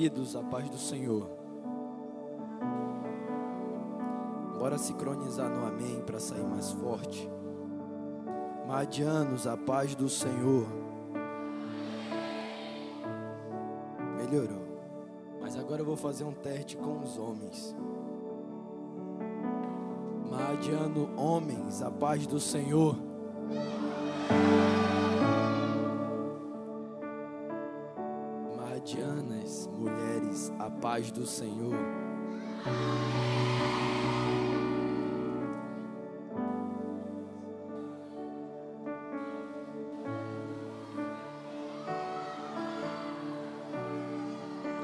queridos, a paz do Senhor. Bora sincronizar no amém para sair mais forte. Madianos, a paz do Senhor. Melhorou. Mas agora eu vou fazer um teste com os homens. Madiano, homens, a paz do Senhor. Madianas, mulheres, a paz do Senhor.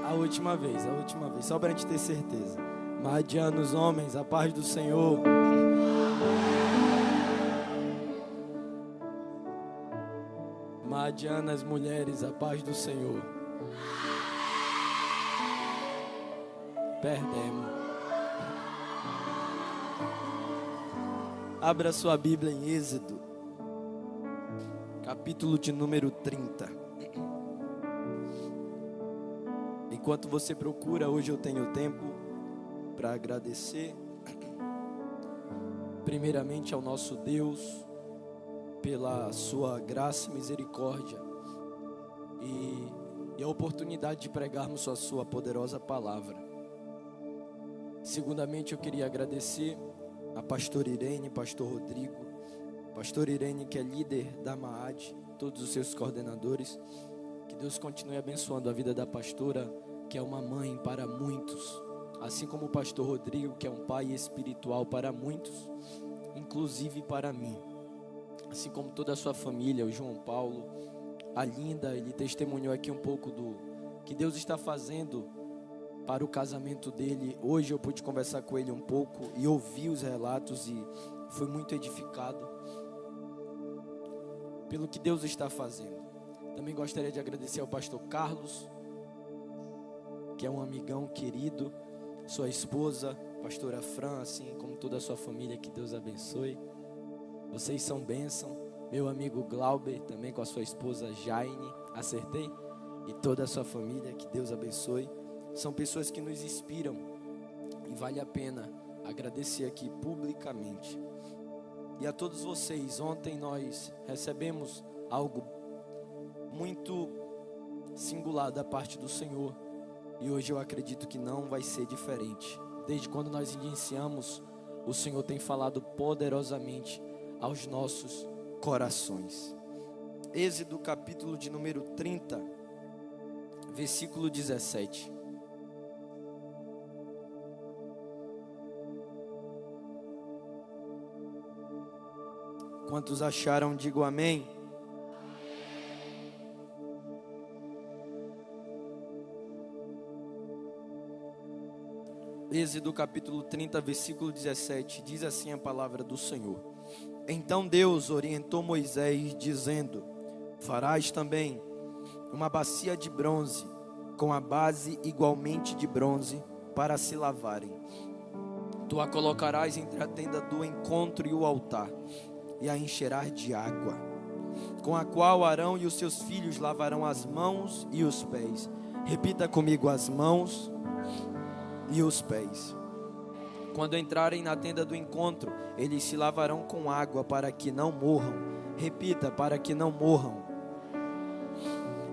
A última vez, só para a gente ter certeza. Madianos, homens, a paz do Senhor. Madianas, mulheres, a paz do Senhor. Perdemos. Abra sua Bíblia em Êxodo, capítulo de número 30. Enquanto você procura, hoje eu tenho tempo para agradecer, primeiramente ao nosso Deus, pela sua graça e misericórdia e a oportunidade de pregarmos a sua poderosa palavra. Segundamente, eu queria agradecer a pastor Irene, pastor Rodrigo, pastor Irene, que é líder da MAAD, todos os seus coordenadores. Que Deus continue abençoando a vida da pastora, que é uma mãe para muitos, assim como o pastor Rodrigo, que é um pai espiritual para muitos, inclusive para mim. Assim como toda a sua família, o João Paulo, a Linda, ele testemunhou aqui um pouco do que Deus está fazendo para o casamento dele. Hoje eu pude conversar com ele um pouco e ouvir os relatos e fui muito edificado pelo que Deus está fazendo. Também gostaria de agradecer ao pastor Carlos, que é um amigão querido, sua esposa, pastora Fran, assim como toda a sua família, que Deus abençoe. Vocês são bênção. Meu amigo Glauber, também com a sua esposa Jaine, acertei? E toda a sua família, que Deus abençoe. São pessoas que nos inspiram e vale a pena agradecer aqui publicamente. E a todos vocês, ontem nós recebemos algo muito singular da parte do Senhor. E hoje eu acredito que não vai ser diferente. Desde quando nós iniciamos, o Senhor tem falado poderosamente aos nossos corações. Êxodo capítulo de número 30, versículo 17. Quantos acharam, digo amém. Êxodo capítulo 30, versículo 17, diz assim a palavra do Senhor. Então Deus orientou Moisés, dizendo: farás também uma bacia de bronze, com a base igualmente de bronze, para se lavarem. Tu a colocarás entre a tenda do encontro e o altar, e a encherás de água, com a qual Arão e os seus filhos lavarão as mãos e os pés. Repita comigo: as mãos e os pés. Quando entrarem na tenda do encontro, eles se lavarão com água para que não morram. Repita: para que não morram.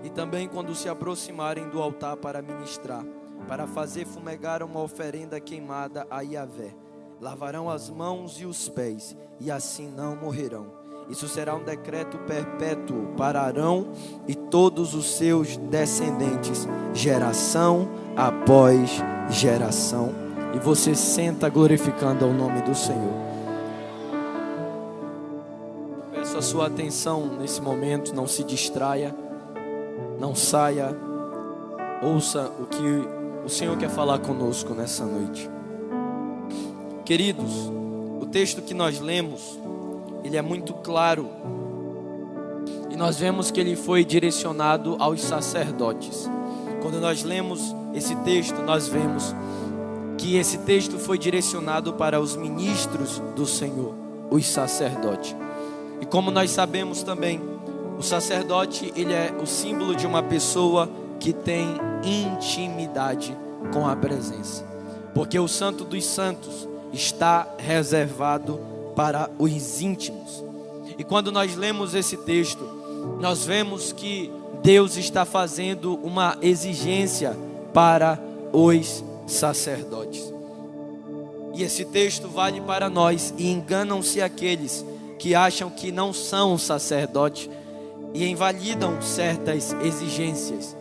E também quando se aproximarem do altar para ministrar, para fazer fumegar uma oferenda queimada a Yahvé, lavarão as mãos e os pés, e assim não morrerão. Isso será um decreto perpétuo para Arão e todos os seus descendentes, geração após geração. E você senta glorificando ao nome do Senhor. Peço a sua atenção nesse momento, não se distraia, não saia, ouça o que o Senhor quer falar conosco nessa noite. Queridos, o texto que nós lemos, ele é muito claro, e nós vemos que ele foi direcionado aos sacerdotes. Quando nós lemos esse texto, nós vemos que esse texto foi direcionado para os ministros do Senhor, os sacerdotes. E como nós sabemos também, o sacerdote, ele é o símbolo de uma pessoa que tem intimidade com a presença, porque o Santo dos Santos está reservado para os íntimos. E quando nós lemos esse texto, nós vemos que Deus está fazendo uma exigência para os sacerdotes. E esse texto vale para nós, e enganam-se aqueles que acham que não são sacerdotes e invalidam certas exigências.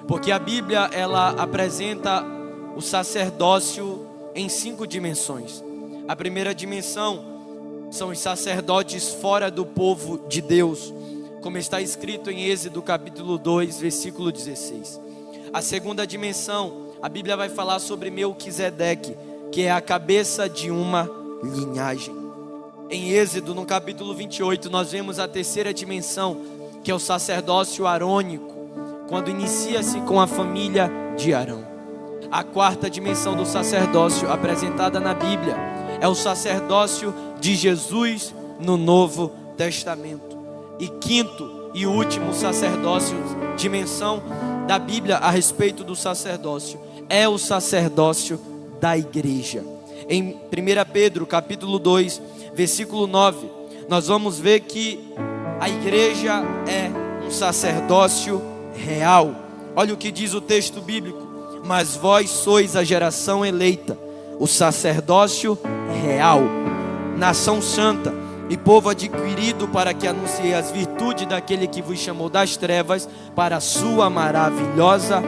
Porque a Bíblia, ela apresenta o sacerdócio em 5 dimensões. A primeira dimensão são os sacerdotes fora do povo de Deus, como está escrito em Êxodo capítulo 2, versículo 16. A segunda dimensão, a Bíblia vai falar sobre Melquisedeque, que é a cabeça de uma linhagem. Em Êxodo, no capítulo 28, nós vemos a terceira dimensão, que é o sacerdócio arônico, quando inicia-se com a família de Arão. A quarta dimensão do sacerdócio apresentada na Bíblia é o sacerdócio de Jesus no Novo Testamento. E quinto e último sacerdócio, dimensão da Bíblia a respeito do sacerdócio, é o sacerdócio da igreja. Em 1 Pedro capítulo 2, versículo 9, nós vamos ver que a igreja é um sacerdócio real. Olha o que diz o texto bíblico: mas vós sois a geração eleita, o sacerdócio real, nação santa e povo adquirido, para que anuncie as virtudes daquele que vos chamou das trevas para a sua maravilhosa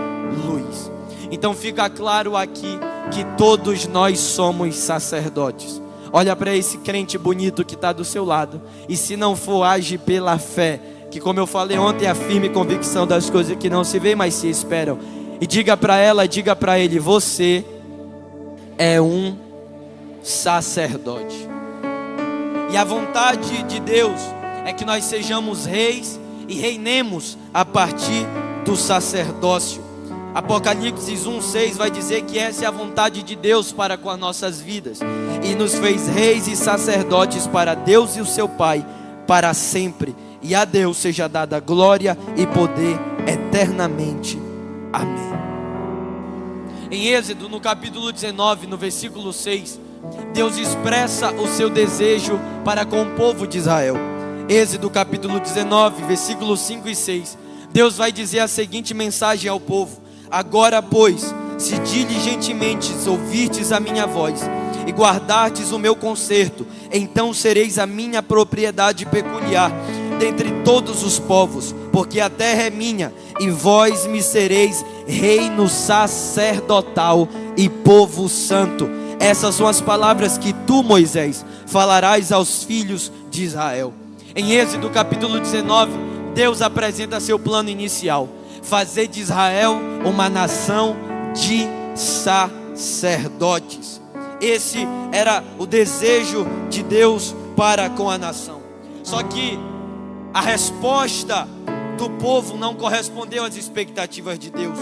luz. Então fica claro aqui que todos nós somos sacerdotes. Olha para esse crente bonito que está do seu lado, e se não for, age pela fé, que, como eu falei ontem, é a firme convicção das coisas que não se veem, mas se esperam. E diga para ela, diga para ele: você é um sacerdote. E a vontade de Deus é que nós sejamos reis e reinemos a partir do sacerdócio. Apocalipse 1:6 vai dizer que essa é a vontade de Deus para com as nossas vidas, e nos fez reis e sacerdotes para Deus e o seu Pai para sempre, e a Deus seja dada glória e poder eternamente. Amém. Em Êxodo, no capítulo 19, no versículo 6, Deus expressa o seu desejo para com o povo de Israel. Êxodo capítulo 19, versículos 5 e 6, Deus vai dizer a seguinte mensagem ao povo: agora, pois, se diligentemente ouvirdes a minha voz e guardardes o meu concerto, então sereis a minha propriedade peculiar dentre todos os povos, porque a terra é minha, e vós me sereis reino sacerdotal e povo santo. Essas são as palavras que tu, Moisés, falarás aos filhos de Israel. Em Êxodo capítulo 19, Deus apresenta seu plano inicial: fazer de Israel uma nação de sacerdotes. Esse era o desejo de Deus para com a nação. Só que a resposta do povo não correspondeu às expectativas de Deus.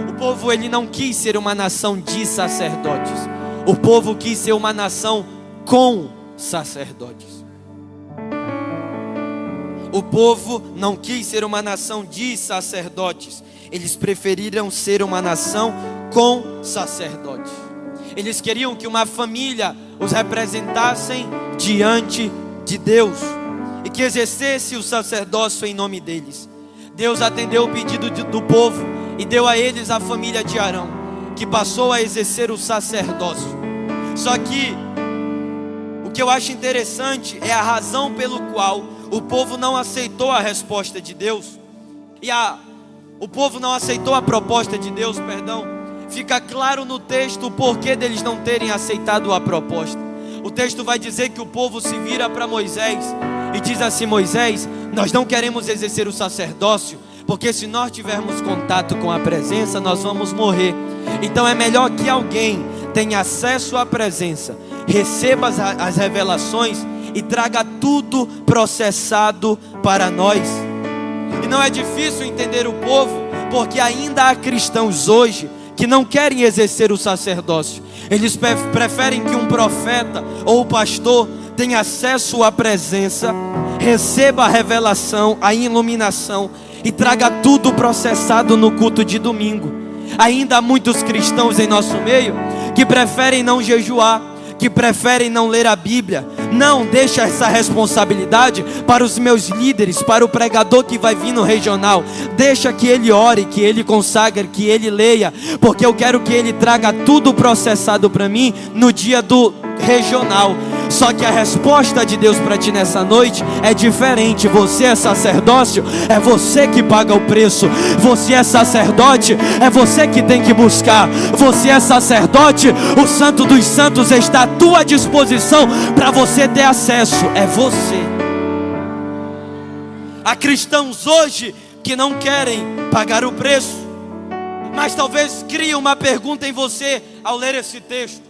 O povo, ele não quis ser uma nação de sacerdotes. O povo quis ser uma nação com sacerdotes. O povo não quis ser uma nação de sacerdotes. Eles preferiram ser uma nação com sacerdotes. Eles queriam que uma família os representassem diante de Deus e que exercesse o sacerdócio em nome deles. Deus atendeu o pedido do povo e deu a eles a família de Arão, que passou a exercer o sacerdócio. Só que o que eu acho interessante é a razão pelo qual o povo não aceitou a resposta de Deus. O povo não aceitou a proposta de Deus, Fica claro no texto o porquê deles não terem aceitado a proposta. O texto vai dizer que o povo se vira para Moisés e diz assim: Moisés, nós não queremos exercer o sacerdócio, porque se nós tivermos contato com a presença, nós vamos morrer. Então é melhor que alguém tenha acesso à presença, receba as revelações e traga tudo processado para nós. E não é difícil entender o povo, porque ainda há cristãos hoje que não querem exercer o sacerdócio. Eles preferem que um profeta ou pastor tenha acesso à presença, receba a revelação, a iluminação e traga tudo processado no culto de domingo. Ainda há muitos cristãos em nosso meio que preferem não jejuar, que preferem não ler a Bíblia. Não, deixa essa responsabilidade para os meus líderes, para o pregador que vai vir no regional. Deixa que ele ore, que ele consagre, que ele leia, porque eu quero que ele traga tudo processado para mim no dia do regional. Só que a resposta de Deus para ti nessa noite é diferente. Você é sacerdócio, é você que paga o preço. Você é sacerdote, é você que tem que buscar. Você é sacerdote, o Santo dos Santos está à tua disposição para você ter acesso. É você. Há cristãos hoje que não querem pagar o preço, mas talvez crie uma pergunta em você ao ler esse texto: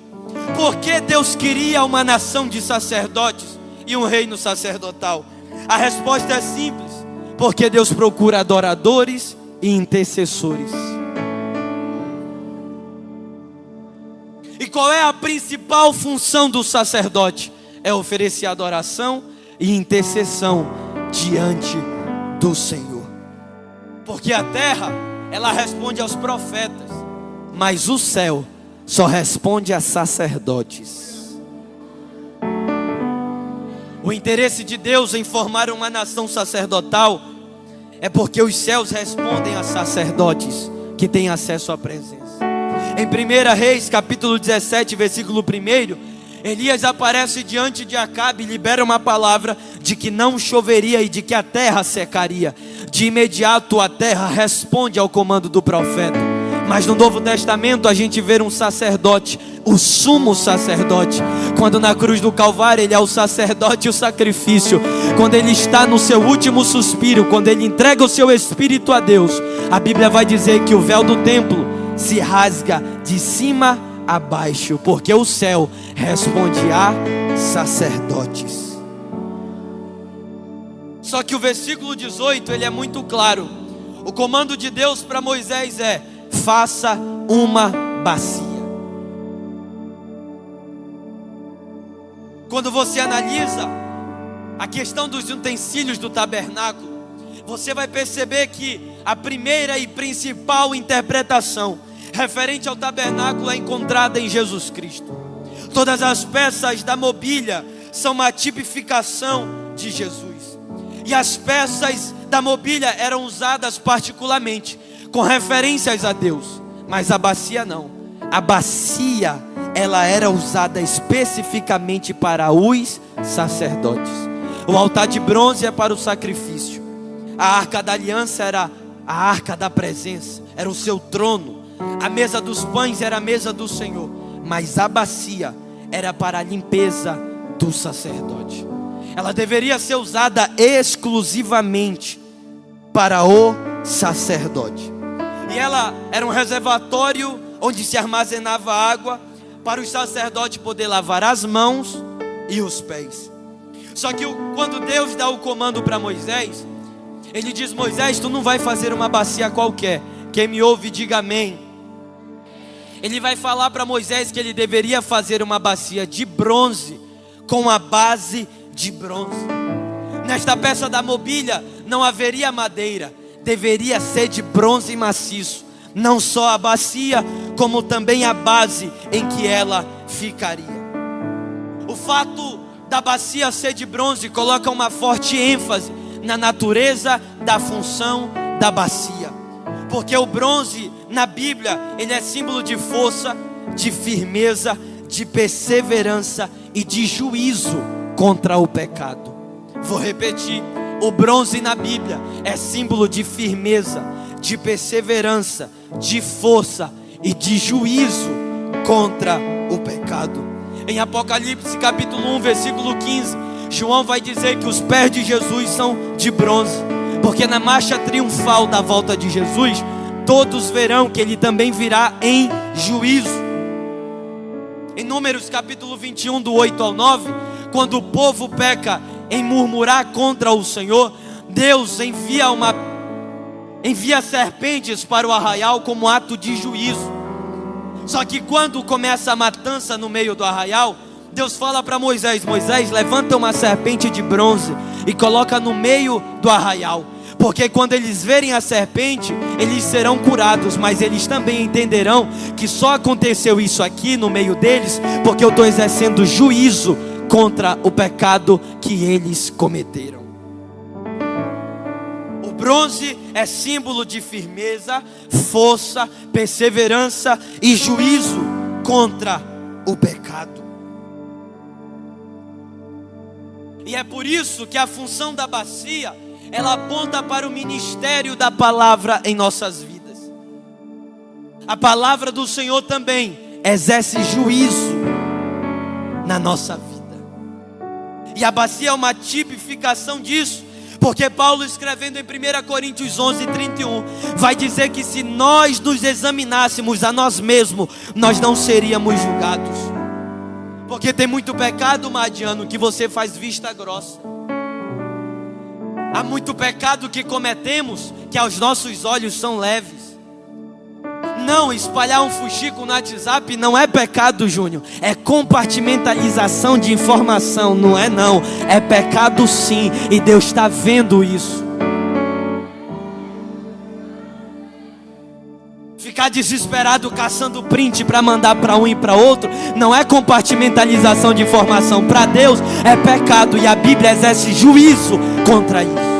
por que Deus queria uma nação de sacerdotes e um reino sacerdotal? A resposta é simples: porque Deus procura adoradores e intercessores. E qual é a principal função do sacerdote? É oferecer adoração e intercessão diante do Senhor. Porque a terra, ela responde aos profetas, mas o céu só responde a sacerdotes. O interesse de Deus em formar uma nação sacerdotal é porque os céus respondem a sacerdotes que têm acesso à presença. Em 1 Reis, capítulo 17, versículo 1, Elias aparece diante de Acabe e libera uma palavra de que não choveria e de que a terra secaria. De imediato a terra responde ao comando do profeta. Mas no Novo Testamento a gente vê um sacerdote, o sumo sacerdote. Quando na cruz do Calvário ele é o sacerdote e o sacrifício. Quando ele está no seu último suspiro, quando ele entrega o seu espírito a Deus, a Bíblia vai dizer que o véu do templo se rasga de cima a baixo, porque o céu responde a sacerdotes. Só que o versículo 18 ele é muito claro. O comando de Deus para Moisés é: faça uma bacia. Quando você analisa a questão dos utensílios do tabernáculo, você vai perceber que a primeira e principal interpretação referente ao tabernáculo é encontrada em Jesus Cristo. Todas as peças da mobília são uma tipificação de Jesus. E as peças da mobília eram usadas particularmente com referências a Deus, mas a bacia não. A bacia, ela era usada especificamente para os sacerdotes. O altar de bronze é para o sacrifício. A arca da aliança era a arca da presença, era o seu trono. A mesa dos pães era a mesa do Senhor, mas a bacia era para a limpeza do sacerdote. Ela deveria ser usada exclusivamente para o sacerdote. E ela era um reservatório onde se armazenava água para os sacerdotes poder lavar as mãos e os pés. Só que quando Deus dá o comando para Moisés, ele diz: Moisés, tu não vai fazer uma bacia qualquer. Quem me ouve, diga amém. Ele vai falar para Moisés que ele deveria fazer uma bacia de bronze, com a base de bronze. Nesta peça da mobília não haveria madeira, deveria ser de bronze maciço. Não só a bacia, como também a base em que ela ficaria. O fato da bacia ser de bronze coloca uma forte ênfase na natureza da função da bacia. Porque o bronze na Bíblia, ele é símbolo de força, de firmeza, de perseverança e de juízo contra o pecado. Vou repetir: o bronze na Bíblia é símbolo de firmeza, de perseverança, de força e de juízo contra o pecado. Em Apocalipse capítulo 1, versículo 15, João vai dizer que os pés de Jesus são de bronze, porque na marcha triunfal da volta de Jesus, todos verão que ele também virá em juízo. Em Números capítulo 21, do 8 ao 9, quando o povo peca em murmurar contra o Senhor, Deus envia serpentes para o arraial como ato de juízo. Só que quando começa a matança no meio do arraial, Deus fala para Moisés: Moisés, levanta uma serpente de bronze e coloca no meio do arraial, Porque quando eles verem a serpente, eles serão curados, mas eles também entenderão que só aconteceu isso aqui no meio deles, porque eu estou exercendo juízo contra o pecado que eles cometeram. O bronze é símbolo de firmeza, força, perseverança e juízo contra o pecado. E é por isso que a função da bacia, ela aponta para o ministério da palavra em nossas vidas. A palavra do Senhor também exerce juízo na nossa vida. E a bacia é uma tipificação disso, porque Paulo, escrevendo em 1 Coríntios 11:31, vai dizer que se nós nos examinássemos a nós mesmos, nós não seríamos julgados. Porque tem muito pecado, Madiano, que você faz vista grossa. Há muito pecado que cometemos que aos nossos olhos são leves. Não, espalhar um fuxico no WhatsApp não é pecado, Júnior. É compartimentalização de informação, não é não. É pecado sim, e Deus está vendo isso. Ficar desesperado caçando print para mandar para um e para outro não é compartimentalização de informação. Para Deus é pecado, e a Bíblia exerce juízo contra isso.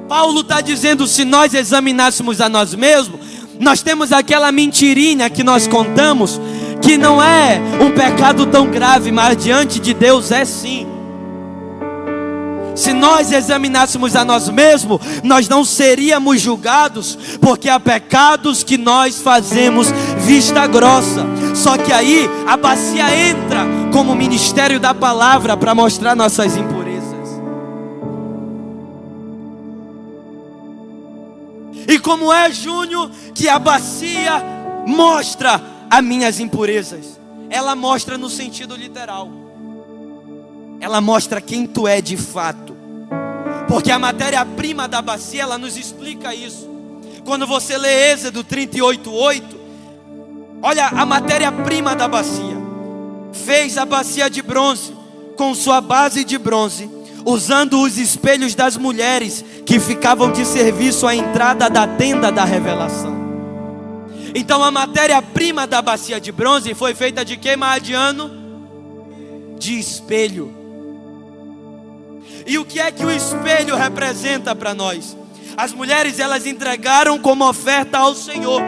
Paulo está dizendo: se nós examinássemos a nós mesmos, nós temos aquela mentirinha que nós contamos, que não é um pecado tão grave, mas diante de Deus é sim. Se nós examinássemos a nós mesmos, nós não seríamos julgados, porque há pecados que nós fazemos vista grossa. Só que aí a bacia entra como ministério da palavra para mostrar nossas impurezas. E como é, Júnior, que a bacia mostra as minhas impurezas? Ela mostra no sentido literal. Ela mostra quem tu é de fato. Porque a matéria-prima da bacia, ela nos explica isso. Quando você lê Êxodo 38:8, olha a matéria-prima da bacia. Fez a bacia de bronze, com sua base de bronze, usando os espelhos das mulheres que ficavam de serviço à entrada da tenda da revelação. Então a matéria-prima da bacia de bronze foi feita de quê, Madiano? De espelho. E o que é que o espelho representa para nós? As mulheres, elas entregaram como oferta ao Senhor.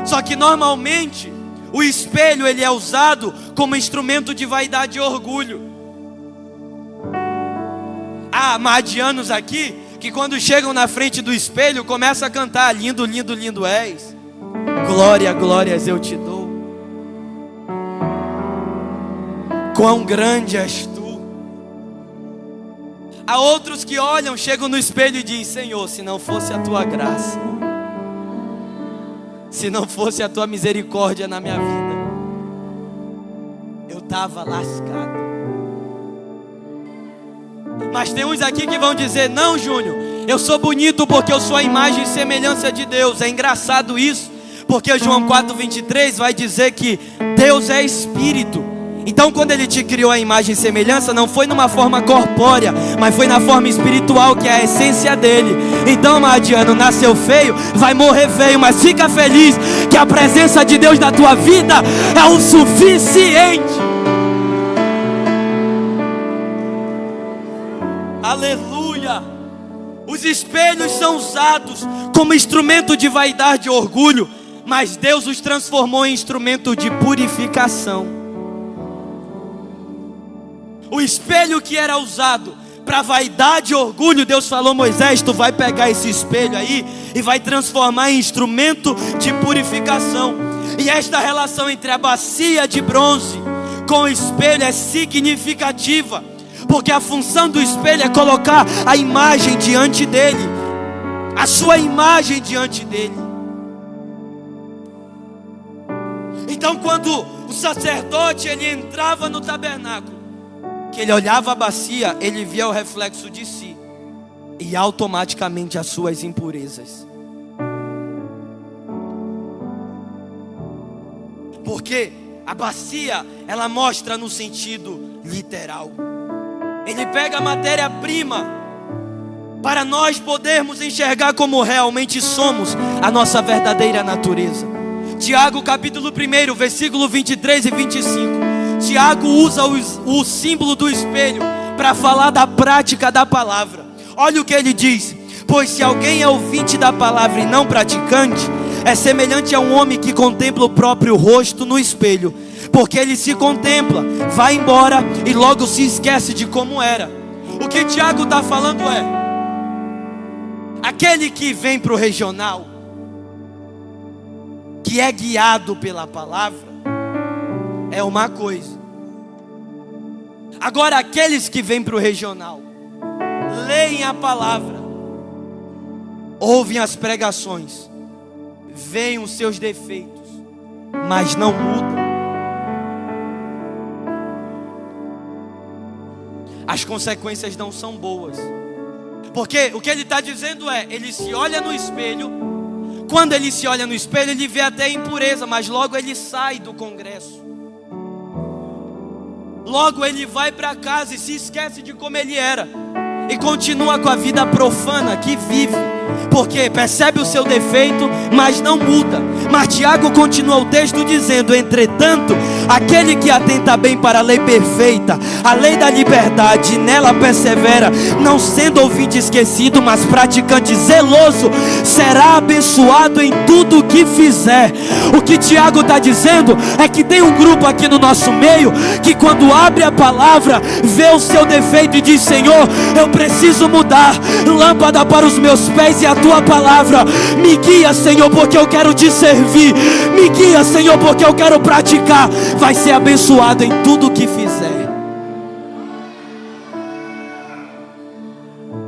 Só que normalmente o espelho, ele é usado como instrumento de vaidade e orgulho. Há madianos aqui que quando chegam na frente do espelho começam a cantar: lindo, lindo, lindo és, glória, glórias eu te dou, quão grande és tu. Há outros que olham, chegam no espelho e dizem: Senhor, se não fosse a tua graça, se não fosse a tua misericórdia na minha vida, eu estava lascado. Mas tem uns aqui que vão dizer: não, Júnior, eu sou bonito porque eu sou a imagem e semelhança de Deus. É engraçado isso, porque João 4:23 vai dizer que Deus é espírito. Então quando Ele te criou a imagem e semelhança, não foi numa forma corpórea, mas foi na forma espiritual, que é a essência dele. Então, Madiano, nasceu feio, vai morrer feio, mas fica feliz que a presença de Deus na tua vida é o suficiente. Aleluia. Os espelhos são usados como instrumento de vaidade e orgulho, mas Deus os transformou em instrumento de purificação. O espelho que era usado para vaidade e orgulho, Deus falou: Moisés, tu vai pegar esse espelho aí e vai transformar em instrumento de purificação. E esta relação entre a bacia de bronze com o espelho é significativa, porque a função do espelho é colocar a imagem diante dele, a sua imagem diante dele. Então quando o sacerdote, ele entrava no tabernáculo, que ele olhava a bacia, ele via o reflexo de si e automaticamente as suas impurezas. Porque a bacia, ela mostra no sentido literal. Ele pega a matéria-prima para nós podermos enxergar como realmente somos a nossa verdadeira natureza. Tiago capítulo 1, versículo 23 e 25. Tiago usa o símbolo do espelho para falar da prática da palavra. Olha o que ele diz: pois se alguém é ouvinte da palavra e não praticante, é semelhante a um homem que contempla o próprio rosto no espelho, porque ele se contempla, vai embora e logo se esquece de como era. O que Tiago está falando é: aquele que vem para o regional, que é guiado pela palavra, é uma coisa. Agora aqueles que vêm para o regional, leem a palavra, ouvem as pregações, veem os seus defeitos, mas não mudam. As consequências não são boas. Porque o que ele está dizendo é: ele se olha no espelho. Quando ele se olha no espelho, ele vê até impureza, mas logo ele sai do congresso. Logo ele vai para casa e se esquece de como ele era, e continua com a vida profana que vive, porque percebe o seu defeito, mas não muda. Mas Tiago continua o texto dizendo: entretanto, aquele que atenta bem para a lei perfeita, a lei da liberdade, nela persevera, não sendo ouvinte esquecido, mas praticante zeloso, será abençoado em tudo o que fizer. O que Tiago está dizendo é que tem um grupo aqui no nosso meio, que quando abre a palavra, vê o seu defeito e diz: Senhor, eu preciso mudar. Lâmpada para os meus pés e a tua palavra. Me guia, Senhor, porque eu quero te servir. Me guia, Senhor, porque eu quero praticar. Vai ser abençoado em tudo o que fizer.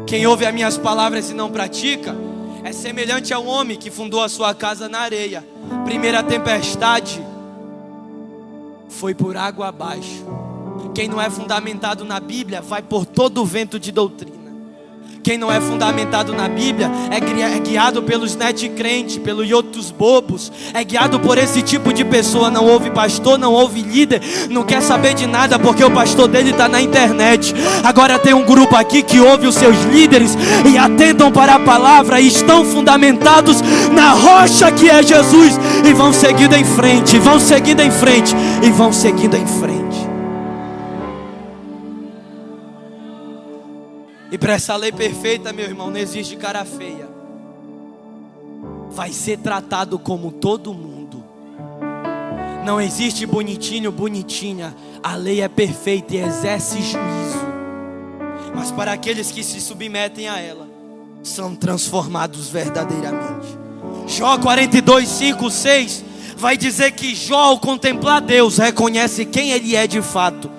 Quem ouve as minhas palavras e não pratica é semelhante a um homem que fundou a sua casa na areia. Primeira tempestade foi por água abaixo. Quem não é fundamentado na Bíblia vai por todo o vento de doutrina. Quem não é fundamentado na Bíblia é guiado pelos net-crentes, pelos outros bobos, é guiado por esse tipo de pessoa. Não ouve pastor, não ouve líder, não quer saber de nada porque o pastor dele está na internet. Agora tem um grupo aqui que ouve os seus líderes e atentam para a palavra e estão fundamentados na rocha que é Jesus, e vão seguindo em frente, vão seguindo em frente e vão seguindo em frente. E para essa lei perfeita, meu irmão, não existe cara feia. Vai ser tratado como todo mundo. Não existe bonitinho, bonitinha. A lei é perfeita e exerce juízo. Mas para aqueles que se submetem a ela, são transformados verdadeiramente. Jó 42, 5, 6 vai dizer que Jó, ao contemplar Deus, reconhece quem Ele é de fato.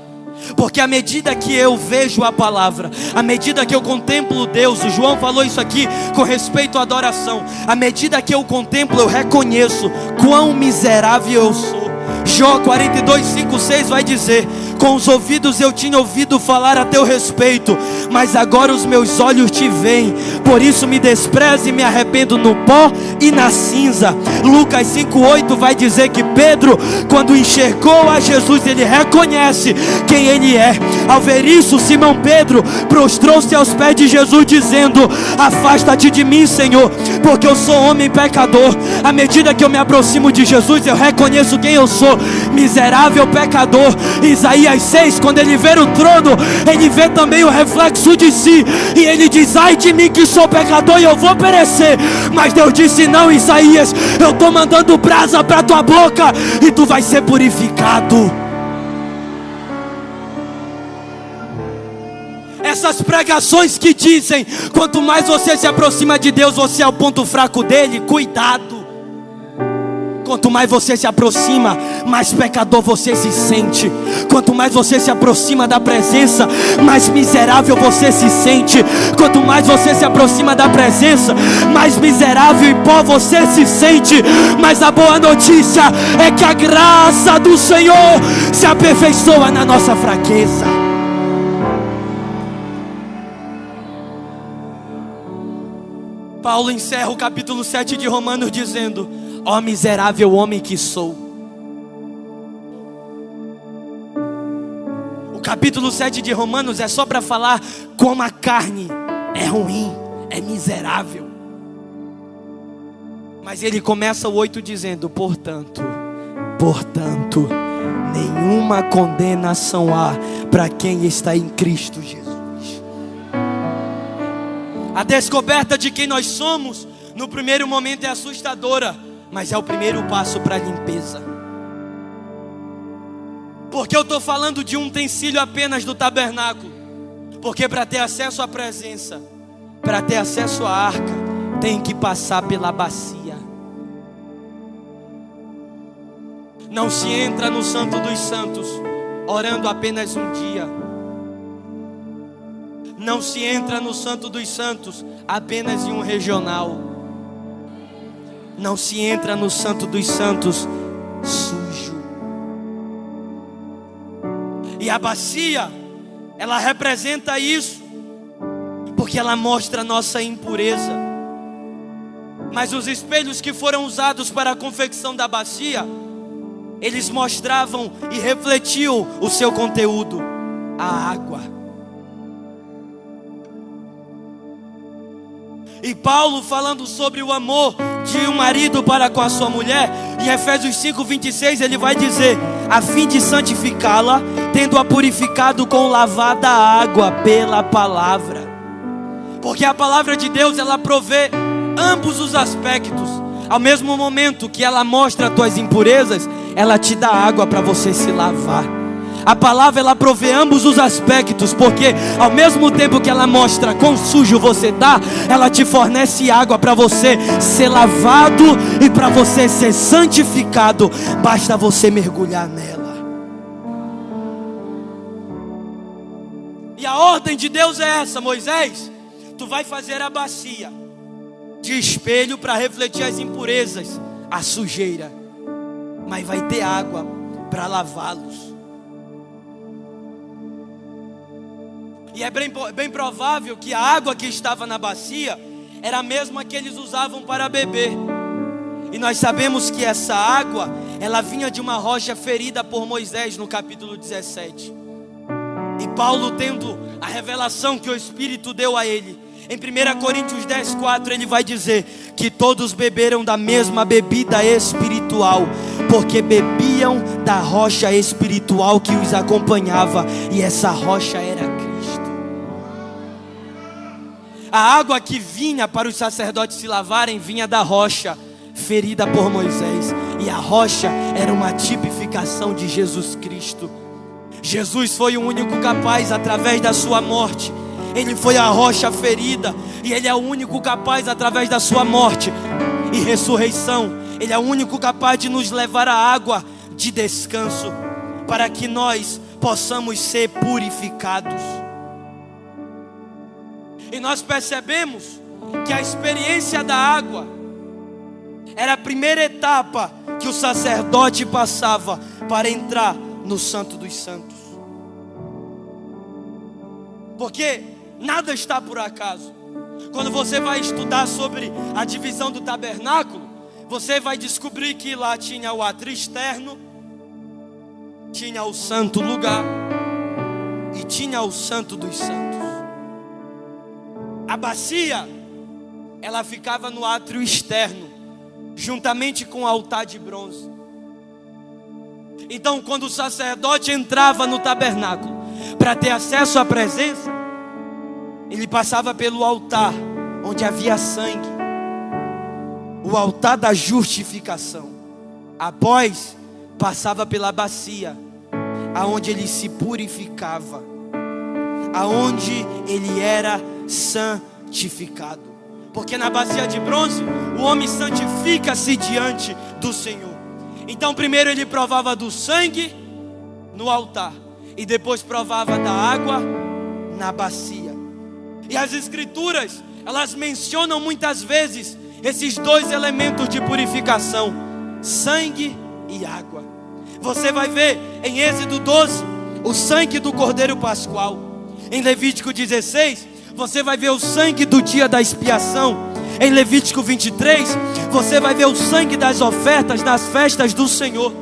Porque à medida que eu vejo a palavra, à medida que eu contemplo Deus, o João falou isso aqui com respeito à adoração, à medida que eu contemplo, eu reconheço quão miserável eu sou. Jó 42, 5, 6 vai dizer: com os ouvidos eu tinha ouvido falar a teu respeito, mas agora os meus olhos te veem. Por isso me desprezo e me arrependo no pó e na cinza. Lucas 5:8 vai dizer que Pedro, quando enxergou a Jesus, ele reconhece quem ele é. Ao ver isso, Simão Pedro prostrou-se aos pés de Jesus dizendo: afasta-te de mim, Senhor, porque eu sou homem pecador. À medida que eu me aproximo de Jesus, eu reconheço quem eu sou, miserável pecador. Isaías 6, quando ele vê o trono, ele vê também o reflexo de si, e ele diz: ai de mim que sou pecador e eu vou perecer. Mas Deus disse: não, Isaías, eu estou mandando brasa para tua boca e tu vai ser purificado. Essas pregações que dizem quanto mais você se aproxima de Deus, você é o ponto fraco dele, cuidado. Quanto mais você se aproxima, mais pecador você se sente. Quanto mais você se aproxima da presença, mais miserável você se sente. Quanto mais você se aproxima da presença, mais miserável e pó você se sente. Mas a boa notícia é que a graça do Senhor se aperfeiçoa na nossa fraqueza. Paulo encerra o capítulo 7 de Romanos dizendo: ó miserável homem que sou. capítulo 7 de Romanos é só para falar como a carne é ruim, é miserável. Mas ele começa o 8 dizendo: portanto, nenhuma condenação há para quem está em Cristo Jesus. A descoberta de quem nós somos, no primeiro momento é assustadora, mas é o primeiro passo para a limpeza. Porque eu estou falando de um utensílio apenas do tabernáculo? Porque para ter acesso à presença, para ter acesso à arca, tem que passar pela bacia. Não se entra no Santo dos Santos orando apenas um dia. Não se entra no Santo dos Santos apenas em um regional. Não se entra no Santo dos Santos sujo. E a bacia, ela representa isso, porque ela mostra a nossa impureza. Mas os espelhos que foram usados para a confecção da bacia, eles mostravam e refletiam o seu conteúdo, a água. E Paulo, falando sobre o amor de um marido para com a sua mulher, em Efésios 5:26, ele vai dizer: a fim de santificá-la, tendo-a purificado com lavada água pela palavra. Porque a palavra de Deus, ela provê ambos os aspectos. Ao mesmo momento que ela mostra as tuas impurezas, ela te dá água para você se lavar. A palavra, ela provê ambos os aspectos, porque ao mesmo tempo que ela mostra quão sujo você está, ela te fornece água para você ser lavado e para você ser santificado. Basta você mergulhar nela. E a ordem de Deus é essa: Moisés, tu vai fazer a bacia de espelho para refletir as impurezas, a sujeira, mas vai ter água para lavá-los. E é bem provável que a água que estava na bacia era a mesma que eles usavam para beber. E nós sabemos que essa água, ela vinha de uma rocha ferida por Moisés no capítulo 17. E Paulo, tendo a revelação que o Espírito deu a ele, em 1 Coríntios 10:4, ele vai dizer que todos beberam da mesma bebida espiritual, porque bebiam da rocha espiritual que os acompanhava, e essa rocha era Cristo. A água que vinha para os sacerdotes se lavarem vinha da rocha ferida por Moisés, e a rocha era uma tipificação de Jesus Cristo. Jesus foi o único capaz, através da sua morte, Ele foi a rocha ferida, e Ele é o único capaz, através da sua morte e ressurreição, Ele é o único capaz de nos levar à água de descanso, para que nós possamos ser purificados. E nós percebemos que a experiência da água era a primeira etapa que o sacerdote passava para entrar no Santo dos Santos. Porque nada está por acaso. Quando você vai estudar sobre a divisão do tabernáculo, você vai descobrir que lá tinha o átrio externo, tinha o santo lugar e tinha o Santo dos Santos. A bacia, ela ficava no átrio externo, juntamente com o altar de bronze. Então, quando o sacerdote entrava no tabernáculo para ter acesso à presença, ele passava pelo altar onde havia sangue, o altar da justificação. Após, passava pela bacia, aonde ele se purificava, aonde ele era santificado. Porque na bacia de bronze, o homem santifica-se diante do Senhor. Então primeiro ele provava do sangue no altar, e depois provava da água na bacia. E as escrituras, elas mencionam muitas vezes esses dois elementos de purificação: sangue e água. Você vai ver em Êxodo 12 o sangue do Cordeiro Pascual. Em Levítico 16 você vai ver o sangue do dia da expiação. Em Levítico 23 você vai ver o sangue das ofertas nas festas do Senhor.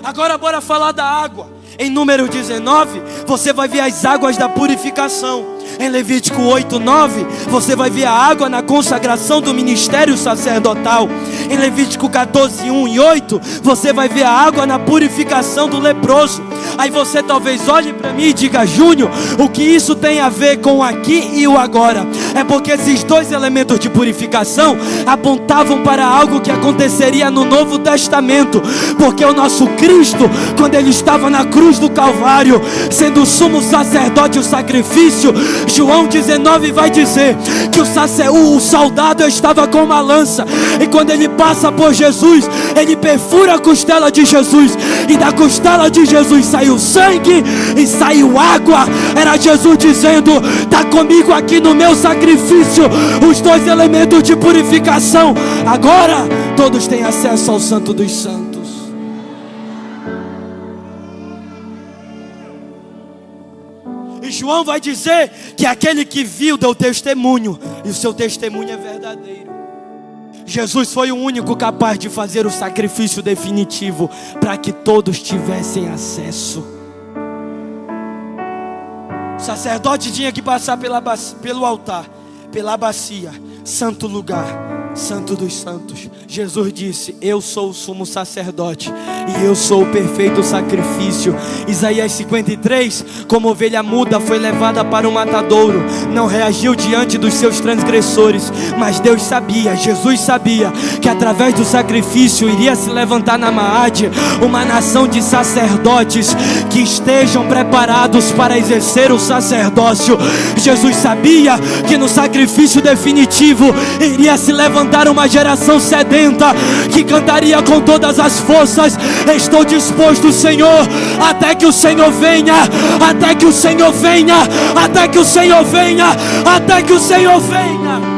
Agora bora falar da água. Em Número 19, você vai ver as águas da purificação. Em Levítico 8:9, você vai ver a água na consagração do ministério sacerdotal. Em Levítico 14:1 e 8, você vai ver a água na purificação do leproso. Aí você talvez olhe para mim e diga: Júnior, o que isso tem a ver com o aqui e o agora? É porque esses dois elementos de purificação apontavam para algo que aconteceria no Novo Testamento. Porque o nosso Cristo, quando ele estava na cruz do Calvário, sendo o sumo sacerdote, o sacrifício, João 19 vai dizer que o soldado estava com uma lança, e quando ele passa por Jesus, ele perfura a costela de Jesus, e da costela de Jesus saiu sangue e saiu água. Era Jesus dizendo: está comigo aqui no meu sacrifício, os dois elementos de purificação. Agora todos têm acesso ao Santo dos Santos. E João vai dizer que aquele que viu deu testemunho, e o seu testemunho é verdadeiro. Jesus foi o único capaz de fazer o sacrifício definitivo para que todos tivessem acesso. O sacerdote tinha que passar pelo altar, pela bacia, santo lugar, Santo dos Santos. Jesus disse: eu sou o sumo sacerdote e eu sou o perfeito sacrifício. Isaías 53, como ovelha muda foi levada para o matadouro, não reagiu diante dos seus transgressores. Mas Deus sabia, Jesus sabia, que através do sacrifício iria se levantar na Maade uma nação de sacerdotes que estejam preparados para exercer o sacerdócio. Jesus sabia que no sacrifício definitivo iria se levantar uma geração sedenta que cantaria com todas as forças: estou disposto, Senhor, até que o Senhor venha, até que o Senhor venha, até que o Senhor venha, até que o Senhor venha.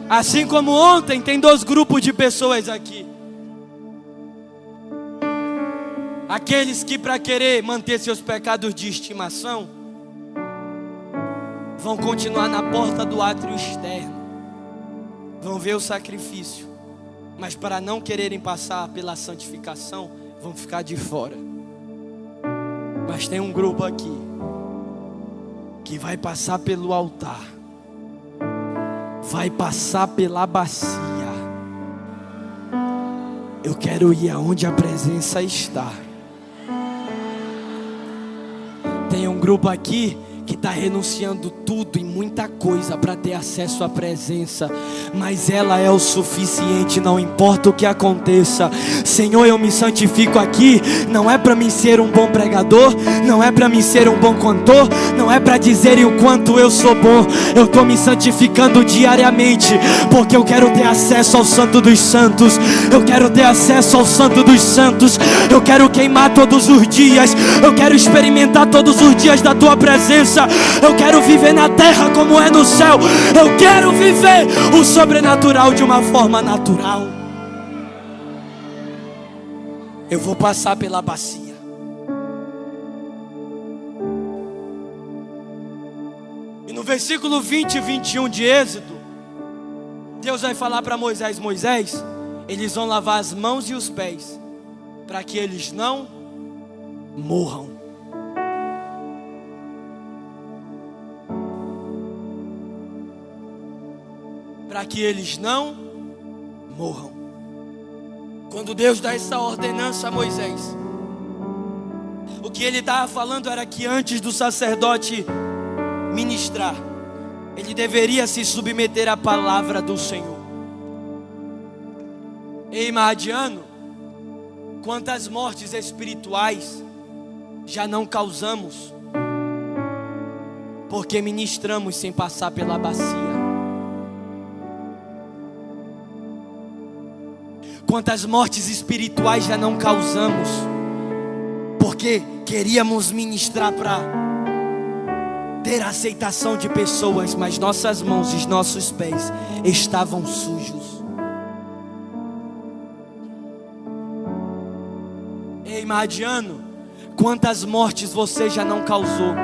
Assim como ontem, tem dois grupos de pessoas aqui. Aqueles que, para querer manter seus pecados de estimação, vão continuar na porta do átrio externo, vão ver o sacrifício, mas para não quererem passar pela santificação, vão ficar de fora. Mas tem um grupo aqui que vai passar pelo altar, vai passar pela bacia. Eu quero ir aonde a presença está. Tem um grupo aqui que está renunciando tudo e muita coisa para ter acesso à presença, mas ela é o suficiente, não importa o que aconteça. Senhor, eu me santifico aqui, não é para mim ser um bom pregador, não é para mim ser um bom cantor, não é para dizerem o quanto eu sou bom. Eu estou me santificando diariamente, porque eu quero ter acesso ao Santo dos Santos. Eu quero ter acesso ao Santo dos Santos. Eu quero queimar todos os dias, eu quero experimentar todos os dias da tua presença. Eu quero viver na terra como é no céu. Eu quero viver o sobrenatural de uma forma natural. Eu vou passar pela bacia. E no versículo 20 e 21 de Êxodo, Deus vai falar para Moisés: Moisés, eles vão lavar as mãos e os pés, para que eles não morram. Para que eles não morram. Quando Deus dá essa ordenança a Moisés, o que ele estava falando era que antes do sacerdote ministrar, ele deveria se submeter à palavra do Senhor. Ei, Maadiano, quantas mortes espirituais já não causamos porque ministramos sem passar pela bacia? Quantas mortes espirituais já não causamos porque queríamos ministrar para ter a aceitação de pessoas, mas nossas mãos e nossos pés estavam sujos. Ei, Maadiano, quantas mortes você já não causou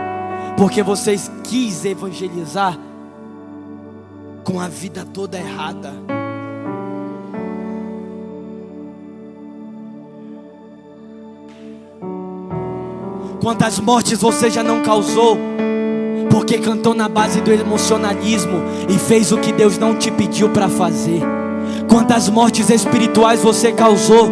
porque você quis evangelizar com a vida toda errada? Quantas mortes você já não causou porque cantou na base do emocionalismo e fez o que Deus não te pediu para fazer? Quantas mortes espirituais você causou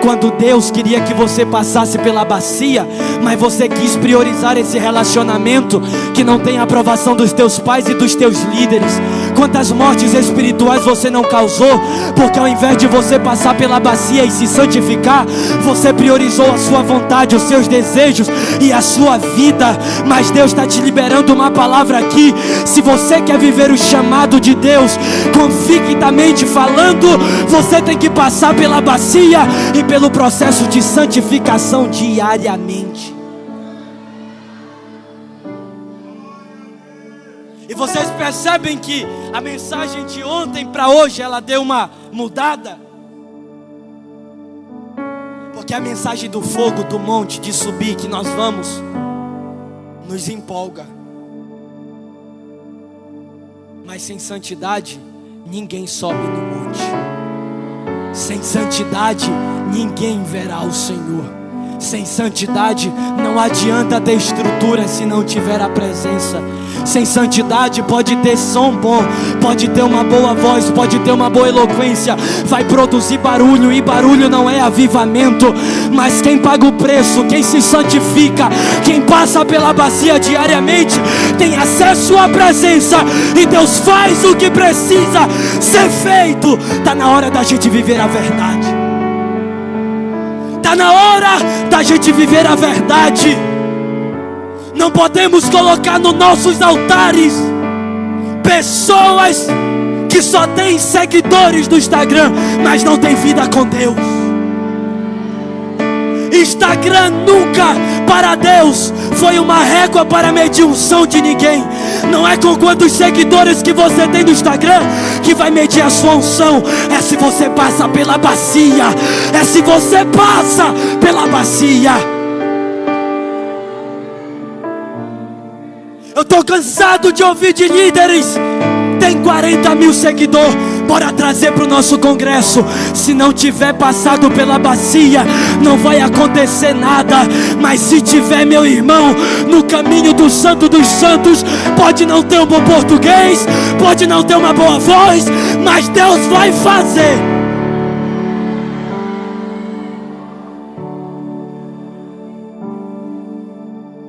quando Deus queria que você passasse pela bacia, mas você quis priorizar esse relacionamento que não tem a aprovação dos teus pais e dos teus líderes? Quantas mortes espirituais você não causou porque ao invés de você passar pela bacia e se santificar, você priorizou a sua vontade, os seus desejos e a sua vida? Mas Deus está te liberando uma palavra aqui. Se você quer viver o chamado de Deus convictamente falando, você tem que passar pela bacia e pelo processo de santificação diariamente. E vocês percebem que a mensagem de ontem para hoje ela deu uma mudada? Porque a mensagem do fogo, do monte, de subir que nós vamos, nos empolga. Mas sem santidade, ninguém sobe no monte. Sem santidade, ninguém verá o Senhor. Sem santidade, não adianta ter estrutura se não tiver a presença. Sem santidade, pode ter som bom, pode ter uma boa voz, pode ter uma boa eloquência, vai produzir barulho, e barulho não é avivamento. Mas quem paga o preço, quem se santifica, quem passa pela bacia diariamente, tem acesso à presença, e Deus faz o que precisa ser feito. Está na hora da gente viver a verdade. Está na hora da gente viver a verdade. Não podemos colocar nos nossos altares pessoas que só têm seguidores do Instagram, mas não têm vida com Deus. Instagram nunca para Deus foi uma régua para medir unção de ninguém. Não é com quantos seguidores que você tem no Instagram que vai medir a sua unção. É se você passa pela bacia. É se você passa pela bacia. Eu estou cansado de ouvir de líderes: tem 40 mil seguidores, bora trazer para o nosso congresso. Se não tiver passado pela bacia, não vai acontecer nada. Mas se tiver, meu irmão, no caminho do santo dos santos, pode não ter um bom português, pode não ter uma boa voz, mas Deus vai fazer.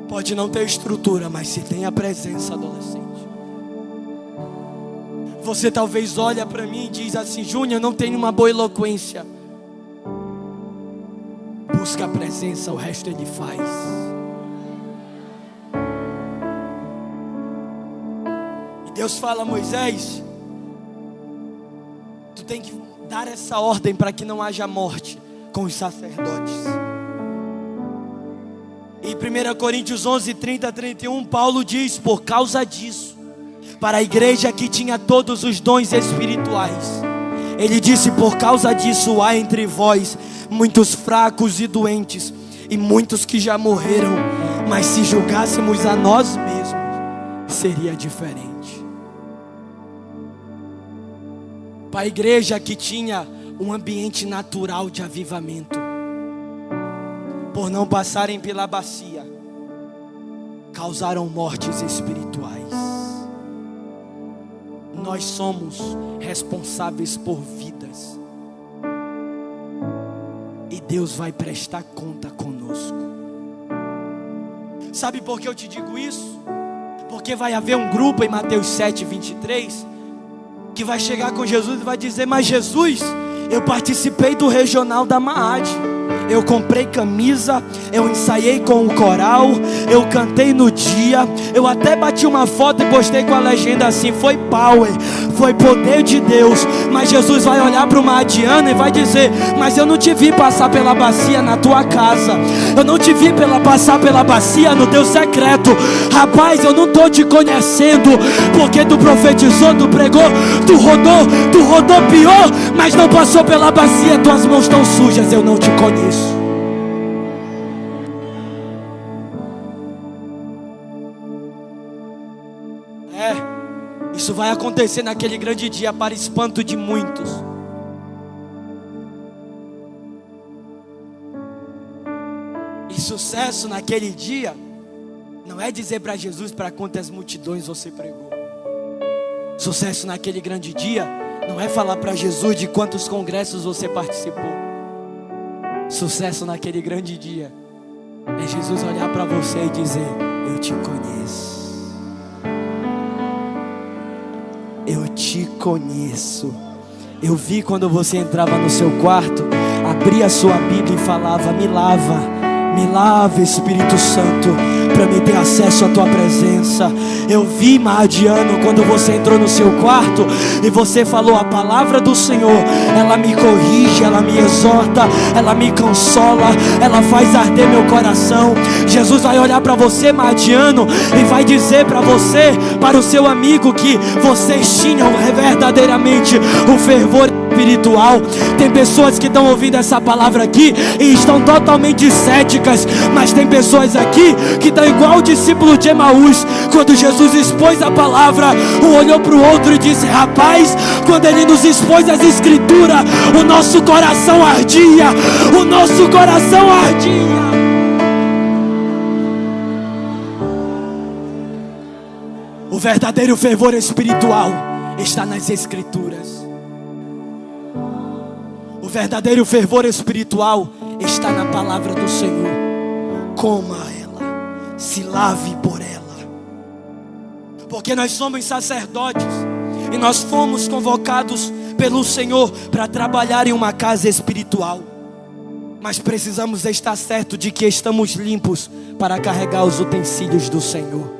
Pode não ter estrutura, mas se tem a presença, adolescente. Você talvez olha para mim e diz assim: Júnior, eu não tenho uma boa eloquência. Busca a presença, o resto Ele faz. E Deus fala a Moisés: tu tem que dar essa ordem para que não haja morte com os sacerdotes. Em 1 Coríntios 11, 30 a 31, Paulo diz: por causa disso, para a igreja que tinha todos os dons espirituais, ele disse: por causa disso há entre vós muitos fracos e doentes, e muitos que já morreram. Mas se julgássemos a nós mesmos, seria diferente. Para a igreja que tinha um ambiente natural de avivamento, por não passarem pela bacia, causaram mortes espirituais. Nós somos responsáveis por vidas, e Deus vai prestar conta conosco. Sabe por que eu te digo isso? Porque vai haver um grupo em Mateus 7, 23, que vai chegar com Jesus e vai dizer: mas Jesus, eu participei do regional da Maad, eu comprei camisa, eu ensaiei com o coral, eu cantei no dia, eu até bati uma foto e postei com a legenda assim: foi power, foi poder de Deus. Mas Jesus vai olhar para uma Adiana e vai dizer: mas eu não te vi passar pela bacia na tua casa, eu não te vi passar pela bacia no teu secreto. Rapaz, eu não estou te conhecendo, porque tu profetizou, tu pregou, tu rodou pior, mas não passou pela bacia, tuas mãos estão sujas, eu não te conheço. Isso vai acontecer naquele grande dia, para espanto de muitos. Sucesso naquele dia não é dizer para Jesus para quantas multidões você pregou. Sucesso naquele grande dia não é falar para Jesus de quantos congressos você participou. Sucesso naquele grande dia é Jesus olhar para você e dizer: eu te conheço. Eu te conheço. Eu vi quando você entrava no seu quarto, abria a sua Bíblia e falava: me lava, Espírito Santo, para me ter acesso à tua presença. Eu vi, Mardiano, quando você entrou no seu quarto e você falou: a palavra do Senhor, ela me corrige, ela me exorta, ela me consola, ela faz arder meu coração. Jesus vai olhar para você, Mardiano, e vai dizer para você, para o seu amigo, que vocês tinham verdadeiramente o fervor espiritual. Tem pessoas que estão ouvindo essa palavra aqui e estão totalmente céticas, mas tem pessoas aqui que estão igual o discípulo de Emaús. Quando Jesus expôs a palavra, um olhou para o outro e disse: rapaz, quando ele nos expôs as escrituras, o nosso coração ardia, o nosso coração ardia. O verdadeiro fervor espiritual está nas escrituras. O verdadeiro fervor espiritual está na palavra do Senhor. Coma ela, se lave por ela. Porque nós somos sacerdotes e nós fomos convocados pelo Senhor para trabalhar em uma casa espiritual. Mas precisamos estar certos de que estamos limpos para carregar os utensílios do Senhor.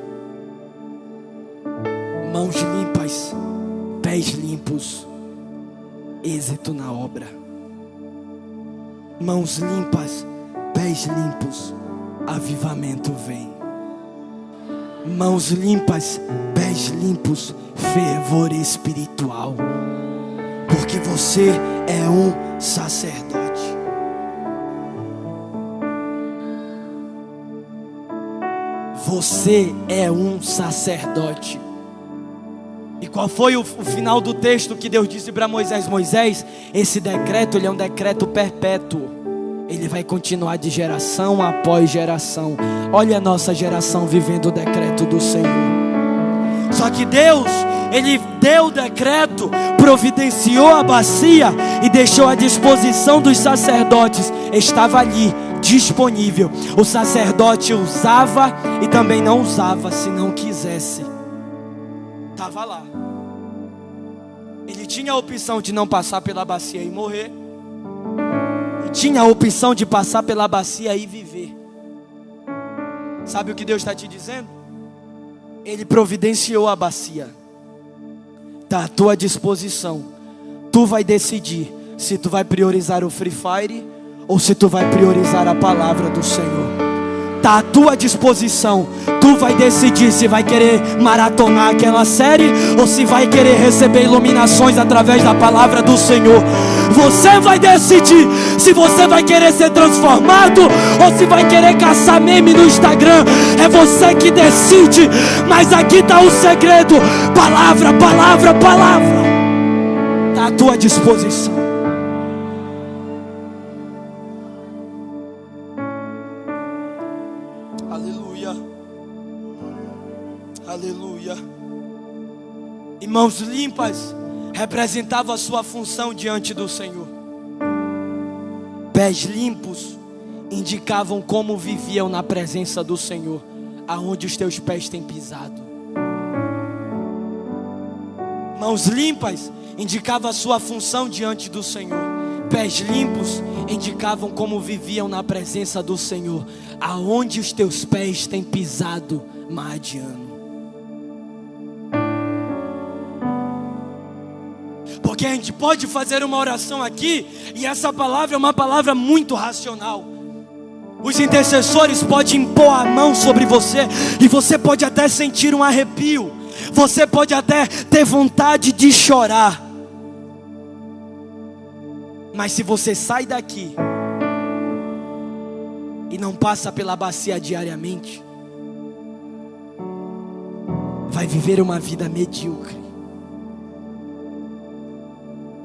Mãos limpas, pés limpos, êxito na obra. Mãos limpas, pés limpos, avivamento vem. Mãos limpas, pés limpos, fervor espiritual. Porque você é um sacerdote. Você é um sacerdote. E qual foi o final do texto que Deus disse para Moisés? Moisés, esse decreto, ele é um decreto perpétuo. Ele vai continuar de geração após geração. Olha a nossa geração vivendo o decreto do Senhor. Só que Deus, Ele deu o decreto, providenciou a bacia e deixou à disposição dos sacerdotes. Estava ali, disponível. O sacerdote usava e também não usava se não quisesse. Estava lá. Ele tinha a opção de não passar pela bacia e morrer, e tinha a opção de passar pela bacia e viver. Sabe o que Deus está te dizendo? Ele providenciou a bacia, está à tua disposição. Tu vai decidir se tu vai priorizar o Free Fire ou se tu vai priorizar a palavra do Senhor. Está à tua disposição. Tu vai decidir se vai querer maratonar aquela série ou se vai querer receber iluminações através da palavra do Senhor. Você vai decidir se você vai querer ser transformado ou se vai querer caçar meme no Instagram. É você que decide. Mas aqui está o segredo: palavra, palavra, palavra. Está à tua disposição. Aleluia. E mãos limpas representava a sua função diante do Senhor. Pés limpos indicavam como viviam na presença do Senhor, aonde os teus pés têm pisado. Mãos limpas indicava a sua função diante do Senhor. Pés limpos indicavam como viviam na presença do Senhor, aonde os teus pés têm pisado, Mardiano. Porque a gente pode fazer uma oração aqui e essa palavra é uma palavra muito racional. Os intercessores podem impor a mão sobre você e você pode até sentir um arrepio. Você pode até ter vontade de chorar. Mas se você sai daqui e não passa pela bacia diariamente, vai viver uma vida medíocre,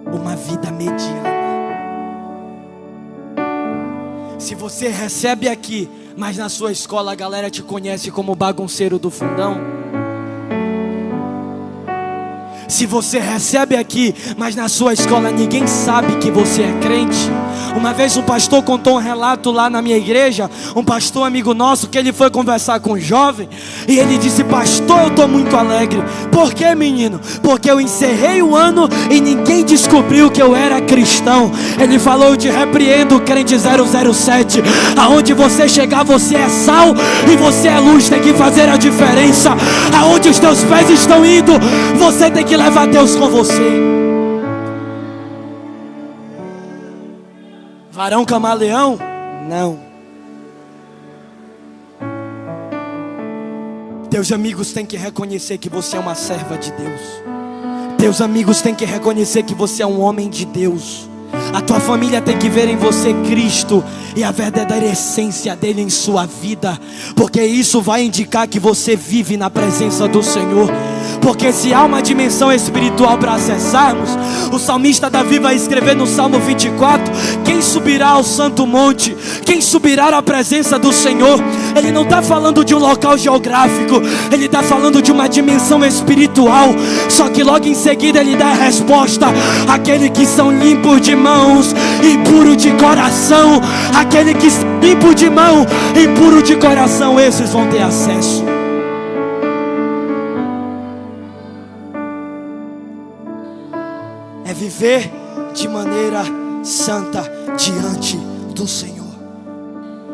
uma vida mediana. Se você recebe aqui, mas na sua escola a galera te conhece como bagunceiro do fundão. Se você recebe aqui, mas na sua escola ninguém sabe que você é crente. Uma vez um pastor contou um relato lá na minha igreja, um pastor amigo nosso, que ele foi conversar com um jovem, e ele disse: pastor, eu estou muito alegre. Por quê, menino? Porque eu encerrei o ano e ninguém descobriu que eu era cristão. Ele falou: eu te repreendo, crente 007. Aonde você chegar, você é sal e você é luz, tem que fazer a diferença. Aonde os teus pés estão indo, você tem que levar Deus com você. Varão camaleão? Não. Teus amigos têm que reconhecer que você é uma serva de Deus. Teus amigos têm que reconhecer que você é um homem de Deus. A tua família tem que ver em você Cristo e a verdadeira essência dele em sua vida, porque isso vai indicar que você vive na presença do Senhor. Porque se há uma dimensão espiritual para acessarmos, o salmista Davi vai escrever no Salmo 24: quem subirá ao santo monte? Quem subirá à presença do Senhor? Ele não está falando de um local geográfico, ele está falando de uma dimensão espiritual. Só que logo em seguida ele dá a resposta: aqueles que são limpos de mãos e puros de coração. Aquele que é limpo de mão e puro de coração, esses vão ter acesso. É viver de maneira santa diante do Senhor.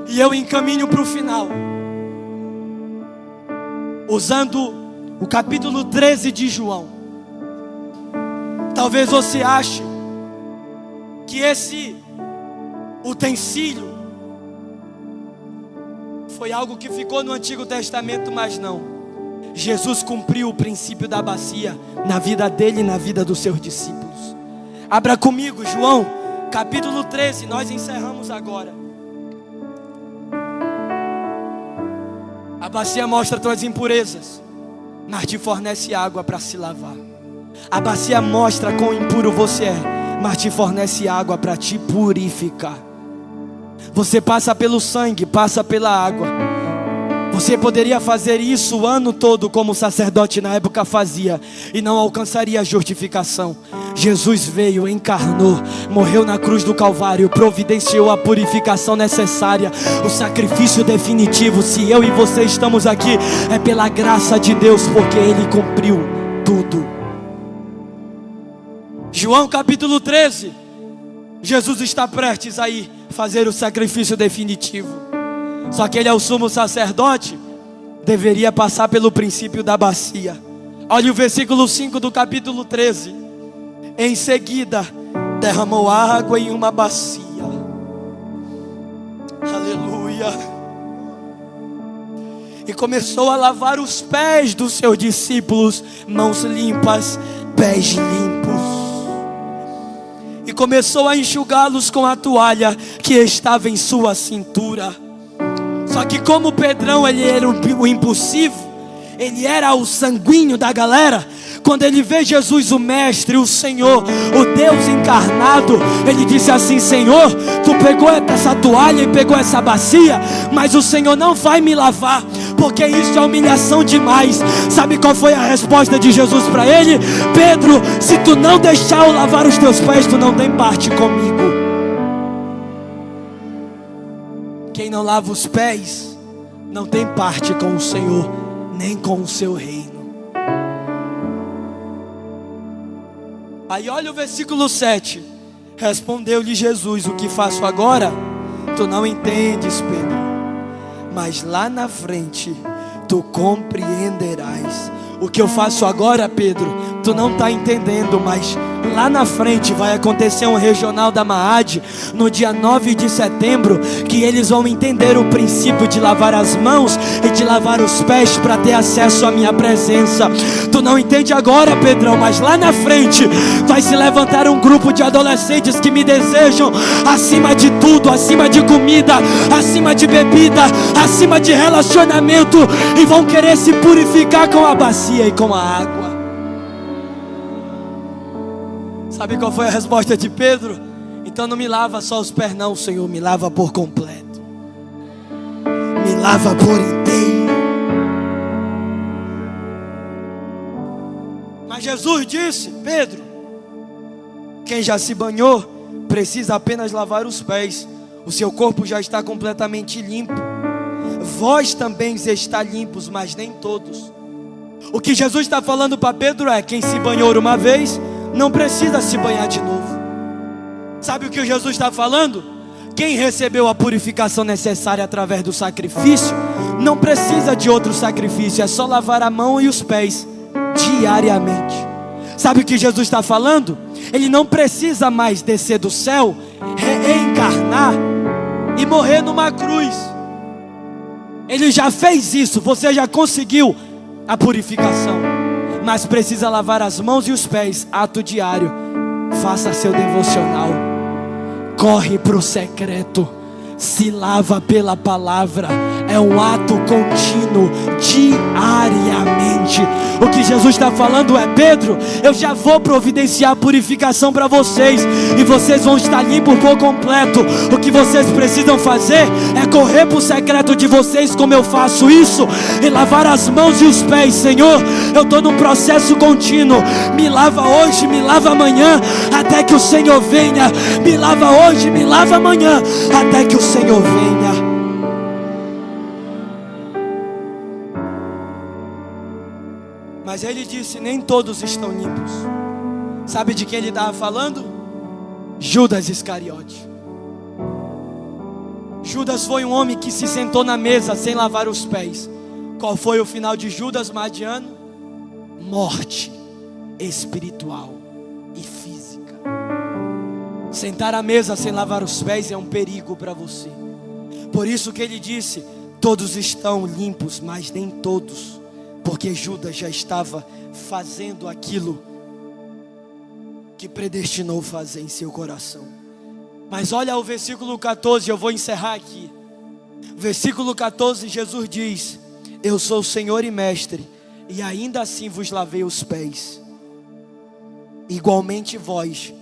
E eu encaminho para o final, usando o capítulo 13 de João. Talvez você ache que esse utensílio foi algo que ficou no Antigo Testamento, mas não. Jesus cumpriu o princípio da bacia na vida dele e na vida dos seus discípulos. Abra comigo João capítulo 13, nós encerramos agora. A bacia mostra tuas impurezas, mas te fornece água para se lavar. A bacia mostra quão impuro você é, mas te fornece água para te purificar. Você passa pelo sangue, passa pela água. Você poderia fazer isso o ano todo, como o sacerdote na época fazia, e não alcançaria a justificação. Jesus veio, encarnou, morreu na cruz do Calvário, providenciou a purificação necessária, o sacrifício definitivo. Se eu e você estamos aqui, é pela graça de Deus, porque Ele cumpriu tudo. João capítulo 13, Jesus está prestes a ir fazer o sacrifício definitivo. Só que Ele é o sumo sacerdote, deveria passar pelo princípio da bacia. Olha o versículo 5 do capítulo 13. Em seguida, derramou água em uma bacia. Aleluia. E começou a lavar os pés dos seus discípulos, mãos limpas, pés limpos. E começou a enxugá-los com a toalha que estava em sua cintura. Só que como Pedrão, ele era o impulsivo, ele era o sanguíneo da galera. Quando ele vê Jesus, o Mestre, o Senhor, o Deus encarnado, ele disse assim: Senhor, tu pegou essa toalha e pegou essa bacia, mas o Senhor não vai me lavar, porque isso é humilhação demais. Sabe qual foi a resposta de Jesus para ele? Pedro, se tu não deixar eu lavar os teus pés, tu não tem parte comigo. Quem não lava os pés não tem parte com o Senhor, nem com o seu reino. Aí olha o versículo 7. Respondeu-lhe Jesus: o que faço agora, tu não entendes, Pedro, mas lá na frente tu compreenderás. O que eu faço agora, Pedro, tu não está entendendo, mas lá na frente vai acontecer um regional da Maad, no dia 9 de setembro, que eles vão entender o princípio de lavar as mãos e de lavar os pés para ter acesso à minha presença. Tu não entende agora, Pedrão, mas lá na frente vai se levantar um grupo de adolescentes que me desejam acima de tudo, acima de comida, acima de bebida, acima de relacionamento, e vão querer se purificar com a bacia e com a água. Sabe qual foi a resposta de Pedro? Então não me lava só os pés não, Senhor, me lava por completo. Me lava por inteiro. Mas Jesus disse: Pedro, quem já se banhou precisa apenas lavar os pés. O seu corpo já está completamente limpo. Vós também está limpos, mas nem todos. O que Jesus está falando para Pedro é: quem se banhou uma vez não precisa se banhar de novo. Sabe o que Jesus está falando? Quem recebeu a purificação necessária através do sacrifício não precisa de outro sacrifício. É só lavar a mão e os pés diariamente. Sabe o que Jesus está falando? Ele não precisa mais descer do céu, reencarnar e morrer numa cruz. Ele já fez isso. Você já conseguiu a purificação, mas precisa lavar as mãos e os pés. Ato diário. Faça seu devocional. Corre para o secreto. Se lava pela palavra. É um ato contínuo, diariamente. O que Jesus está falando é: Pedro, eu já vou providenciar a purificação para vocês, e vocês vão estar limpos por completo. O que vocês precisam fazer é correr para o secreto de vocês, como eu faço isso, e lavar as mãos e os pés. Senhor, eu estou num processo contínuo. Me lava hoje, me lava amanhã, até que o Senhor venha. Me lava hoje, me lava amanhã, até que o Senhor venha. Mas ele disse: nem todos estão limpos. Sabe de quem ele estava falando? Judas Iscariote. Judas foi um homem que se sentou na mesa sem lavar os pés. Qual foi o final de Judas Madiano? Morte espiritual e física. Sentar à mesa sem lavar os pés é um perigo para você. Por isso que ele disse: todos estão limpos, mas nem todos. Porque Judas já estava fazendo aquilo que predestinou fazer em seu coração. Mas olha o versículo 14, eu vou encerrar aqui. Versículo 14, Jesus diz: eu sou o Senhor e Mestre, e ainda assim vos lavei os pés. Igualmente vós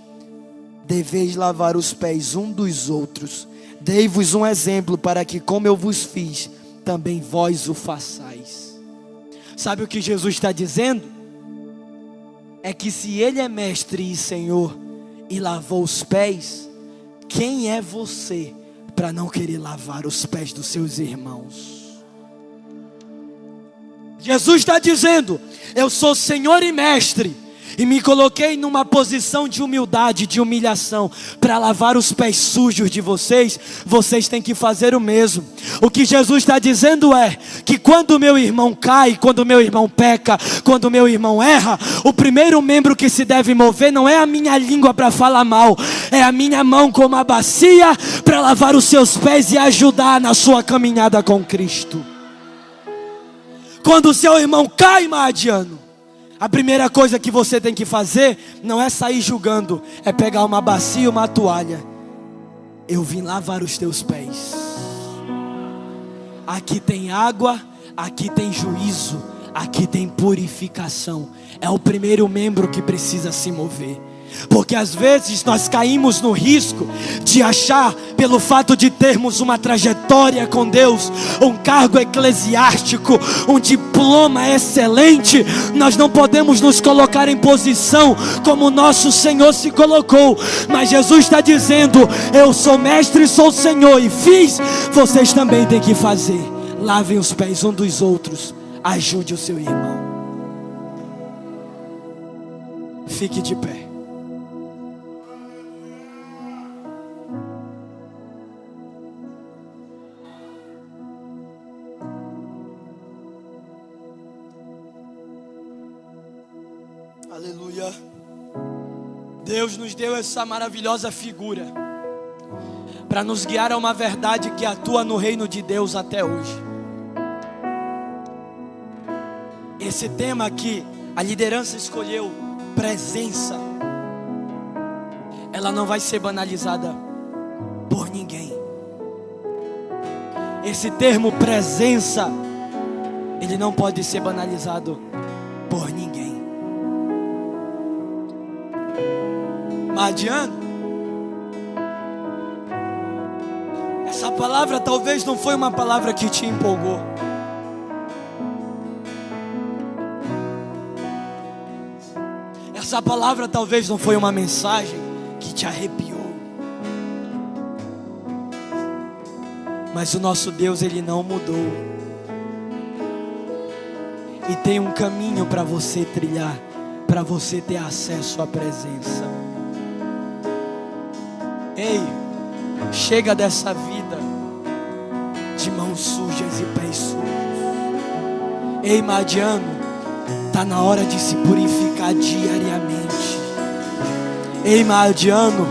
deveis lavar os pés um dos outros. Dei-vos um exemplo para que, como eu vos fiz, também vós o façais. Sabe o que Jesus está dizendo? É que se Ele é Mestre e Senhor e lavou os pés, quem é você para não querer lavar os pés dos seus irmãos? Jesus está dizendo: eu sou Senhor e Mestre, e me coloquei numa posição de humildade, de humilhação, para lavar os pés sujos de vocês. Vocês têm que fazer o mesmo. O que Jesus está dizendo é que quando o meu irmão cai, quando o meu irmão peca, quando o meu irmão erra, o primeiro membro que se deve mover não é a minha língua para falar mal, é a minha mão com uma bacia para lavar os seus pés e ajudar na sua caminhada com Cristo. Quando o seu irmão cai, Madiano, a primeira coisa que você tem que fazer não é sair julgando, é pegar uma bacia e uma toalha. Eu vim lavar os teus pés. Aqui tem água, aqui tem juízo, aqui tem purificação. É o primeiro membro que precisa se mover. Porque às vezes nós caímos no risco de achar, pelo fato de termos uma trajetória com Deus, um cargo eclesiástico, um diploma excelente, nós não podemos nos colocar em posição como nosso Senhor se colocou. Mas Jesus está dizendo: eu sou Mestre e sou Senhor e fiz, vocês também têm que fazer. Lavem os pés um dos outros, ajude o seu irmão. Fique de pé. Aleluia. Deus nos deu essa maravilhosa figura para nos guiar a uma verdade que atua no reino de Deus até hoje. Esse tema que a liderança escolheu, presença, ela não vai ser banalizada por ninguém. Esse termo presença, ele não pode ser banalizado por ninguém. Madiano, Essa palavra talvez não foi uma palavra que te empolgou. Essa palavra talvez não foi uma mensagem que te arrepiou. Mas o nosso Deus, Ele não mudou. E tem um caminho para você trilhar, para você ter acesso à presença. Ei, chega dessa vida de mãos sujas e pés sujos. Ei, Madiano, está na hora de se purificar diariamente. Ei, Madiano,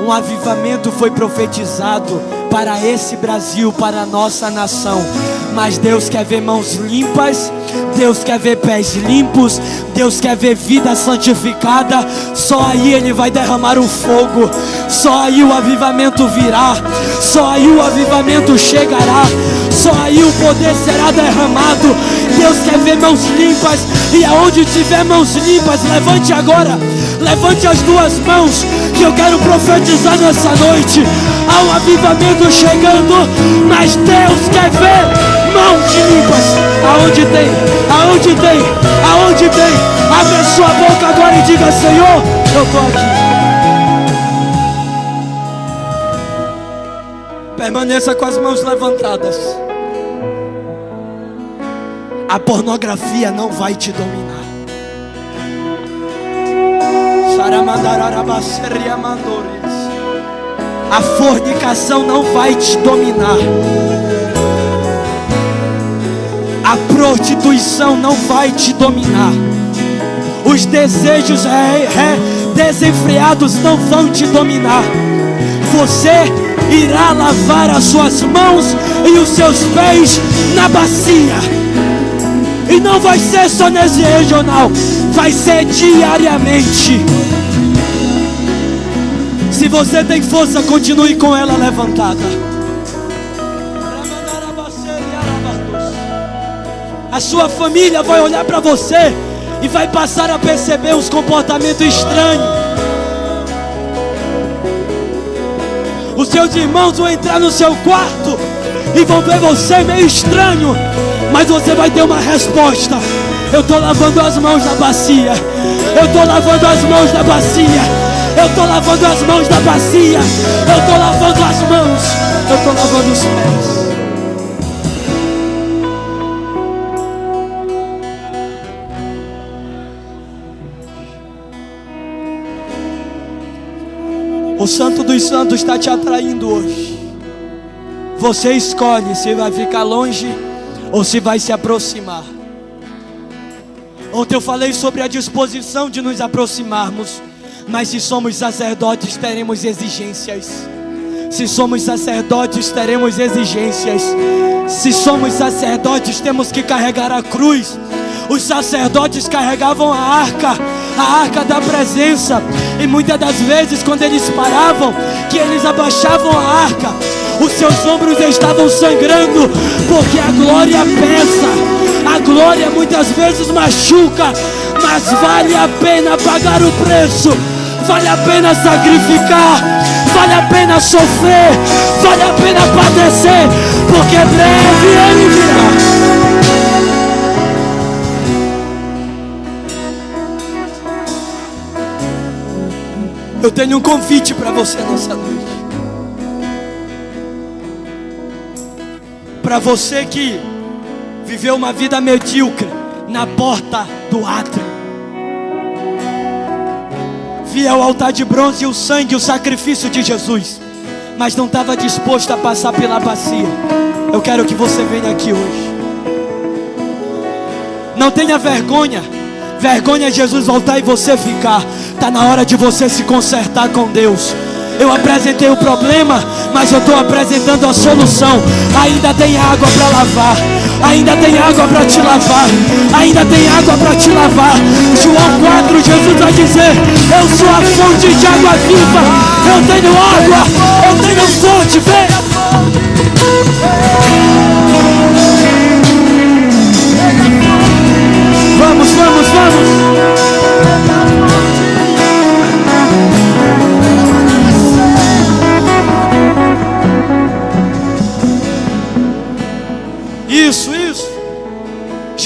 um avivamento foi profetizado para esse Brasil, para a nossa nação. Mas Deus quer ver mãos limpas, Deus quer ver pés limpos, Deus quer ver vida santificada. Só aí Ele vai derramar o fogo, só aí o avivamento virá, só aí o avivamento chegará, só aí o poder será derramado. Deus quer ver mãos limpas, e aonde tiver mãos limpas, levante agora, levante as duas mãos, que eu quero profetizar nessa noite. Há um avivamento chegando, mas Deus quer ver mãos limpas. Aonde tem, aonde tem, aonde tem, abre a sua boca agora e diga: Senhor, eu estou aqui. Permaneça com as mãos levantadas. A pornografia não vai te dominar. A fornicação não vai te dominar. A prostituição não vai te dominar. Os desejos desenfreados não vão te dominar. Você irá lavar as suas mãos e os seus pés na bacia. E não vai ser só nesse regional, vai ser diariamente. Se você tem força, continue com ela levantada. A sua família vai olhar para você e vai passar a perceber uns comportamentos estranhos. Os seus irmãos vão entrar no seu quarto e vão ver você meio estranho, mas você vai ter uma resposta. Eu estou lavando as mãos na bacia. Eu estou lavando as mãos na bacia. Eu estou lavando as mãos na bacia. Eu estou lavando as mãos. Eu estou lavando os pés. O Santo dos Santos está te atraindo hoje. Você escolhe se vai ficar longe ou se vai se aproximar. Ontem eu falei sobre a disposição de nos aproximarmos, mas se somos sacerdotes, teremos exigências. Se somos sacerdotes, teremos exigências. Se somos sacerdotes, temos que carregar a cruz. Os sacerdotes carregavam a arca da presença, e muitas das vezes quando eles paravam, que eles abaixavam a arca, os seus ombros estavam sangrando, porque a glória pesa, a glória muitas vezes machuca, mas vale a pena pagar o preço, vale a pena sacrificar, vale a pena sofrer, vale a pena padecer, porque breve Ele virá. Eu tenho um convite para você nessa noite. Para você que viveu uma vida medíocre na porta do átrio, via o altar de bronze e o sangue, o sacrifício de Jesus, mas não estava disposto a passar pela bacia. Eu quero que você venha aqui hoje. Não tenha vergonha. Vergonha é Jesus voltar e você ficar. Está na hora de você se consertar com Deus. Eu apresentei o problema, mas eu estou apresentando a solução. Ainda tem água para lavar. Ainda tem água para te lavar. Ainda tem água para te lavar. João 4, Jesus vai dizer: eu sou a fonte de água viva. Eu tenho água, eu tenho fonte. Venha. Vamos, vamos, vamos.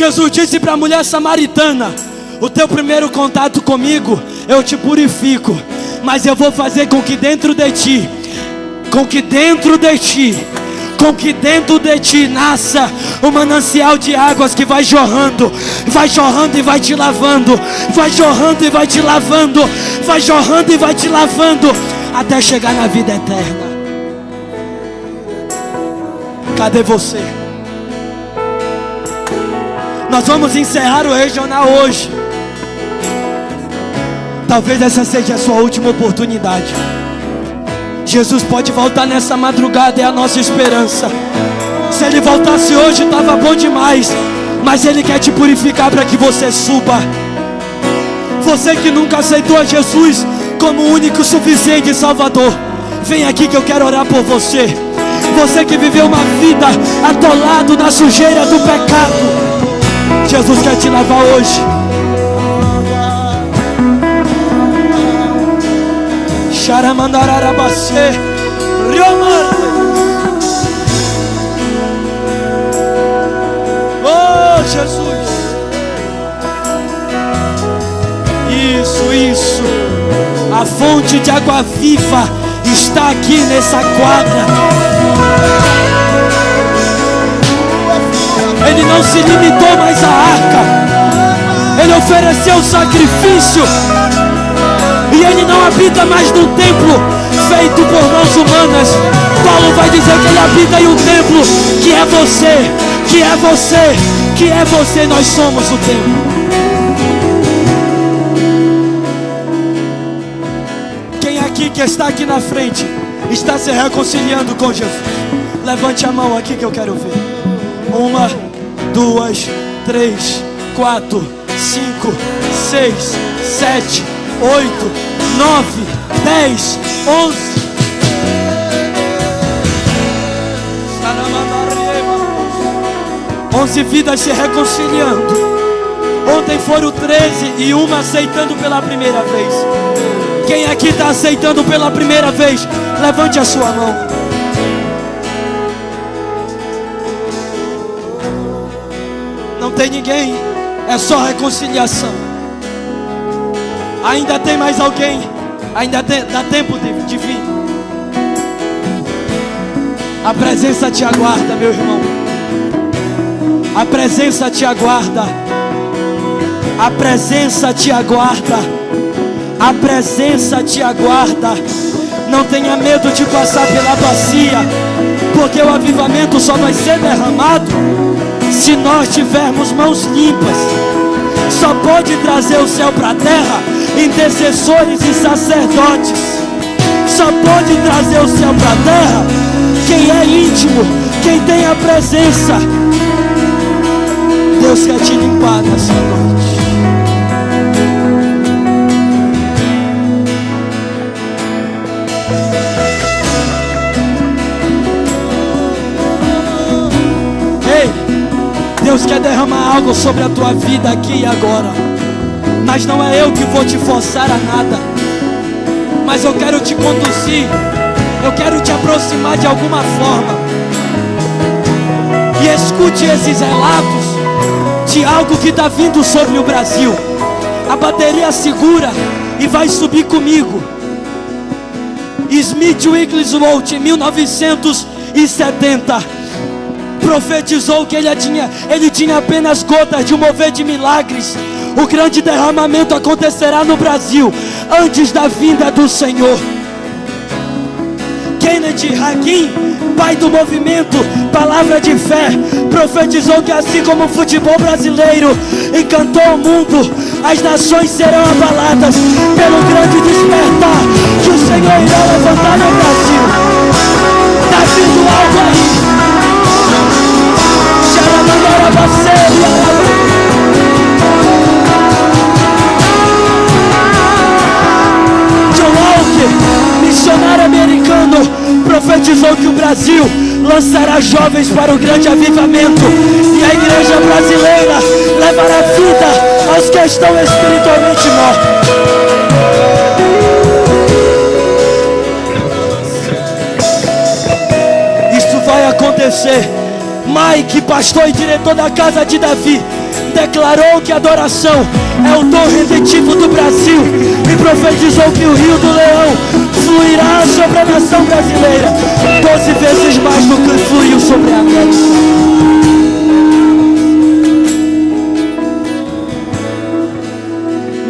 Jesus disse para a mulher samaritana: o teu primeiro contato comigo, eu te purifico, mas eu vou fazer com que dentro de ti nasça um manancial de águas que vai jorrando e vai te lavando, vai jorrando e vai te lavando, vai jorrando e vai te lavando, até chegar na vida eterna. Cadê você? Nós vamos encerrar o regional hoje. Talvez essa seja a sua última oportunidade. Jesus pode voltar nessa madrugada, é a nossa esperança. Se Ele voltasse hoje estava bom demais, mas Ele quer te purificar para que você suba. Você que nunca aceitou a Jesus como o único, suficiente Salvador, vem aqui que eu quero orar por você. Você que viveu uma vida atolado na sujeira do pecado, Jesus quer te lavar hoje. Oh, Jesus. Isso. A fonte de água viva está aqui nessa quadra. Ele não se limitou mais à arca. Ele ofereceu sacrifício. E Ele não habita mais no templo feito por mãos humanas. Paulo vai dizer que Ele habita em um templo que é você, que é você, que é você. Nós somos o templo. Quem aqui que está aqui na frente está se reconciliando com Jesus? Levante a mão aqui que eu quero ver. 1, 2, 3, 4, 5, 6, 7, 8, 9, 10, 11. 11 vidas se reconciliando. Ontem foram 13 e uma aceitando pela primeira vez. Quem aqui está aceitando pela primeira vez? Levante a sua mão. Não tem ninguém, é só reconciliação. Ainda tem mais alguém? Ainda dá tempo de vir. A presença te aguarda, meu irmão. A presença te aguarda. A presença te aguarda. A presença te aguarda. Não tenha medo de passar pela bacia, porque o avivamento só vai ser derramado se nós tivermos mãos limpas. Só pode trazer o céu para a terra intercessores e sacerdotes. Só pode trazer o céu para a terra quem é íntimo, quem tem a presença. Deus quer te limpar nessa noite. Ei, Deus quer derramar algo sobre a tua vida aqui e agora. Mas não é eu que vou te forçar a nada. Mas eu quero te conduzir. Eu quero te aproximar de alguma forma. E escute esses relatos de algo que está vindo sobre o Brasil. A bateria segura e vai subir comigo. Smith Wigglesworth, em 1970, profetizou que ele tinha apenas gotas de um mover de milagres. O grande derramamento acontecerá no Brasil antes da vinda do Senhor. Kennedy Hagin, pai do movimento Palavra de Fé, profetizou que assim como o futebol brasileiro encantou o mundo, as nações serão abaladas pelo grande despertar que o Senhor irá levantar no Brasil. Está vindo algo aí. John Walker, missionário americano, profetizou que o Brasil lançará jovens para o grande avivamento e a igreja brasileira levará vida aos que estão espiritualmente mortos. Isso vai acontecer. Mike, pastor e diretor da casa de Davi, declarou que a adoração é o dom redentivo do Brasil e profetizou que o Rio do Leão fluirá sobre a nação brasileira 12 vezes mais do que fluiu sobre a América.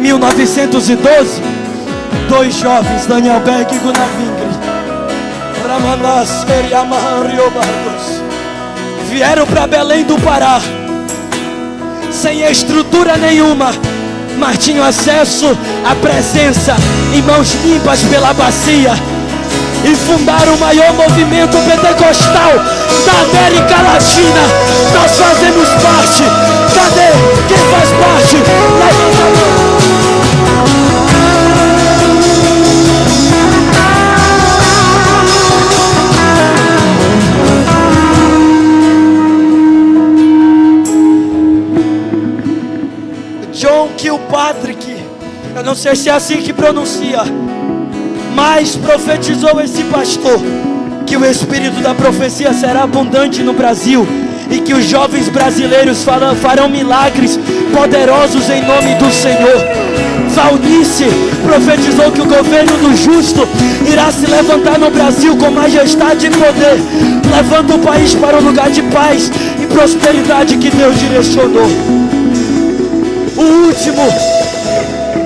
1912, dois jovens, Daniel Berg e Gunnar Wingren, vieram para Belém do Pará, sem estrutura nenhuma, mas tinham acesso à presença e mãos limpas pela bacia, e fundaram o maior movimento pentecostal da América Latina. Nós fazemos parte. Cadê quem faz parte? Levanta a mão. John Kilpatrick, eu não sei se é assim que pronuncia, mas profetizou esse pastor que o espírito da profecia será abundante no Brasil e que os jovens brasileiros farão milagres poderosos em nome do Senhor. Valnice profetizou que o governo do justo irá se levantar no Brasil com majestade e poder, levando o país para um lugar de paz e prosperidade que Deus direcionou. O último,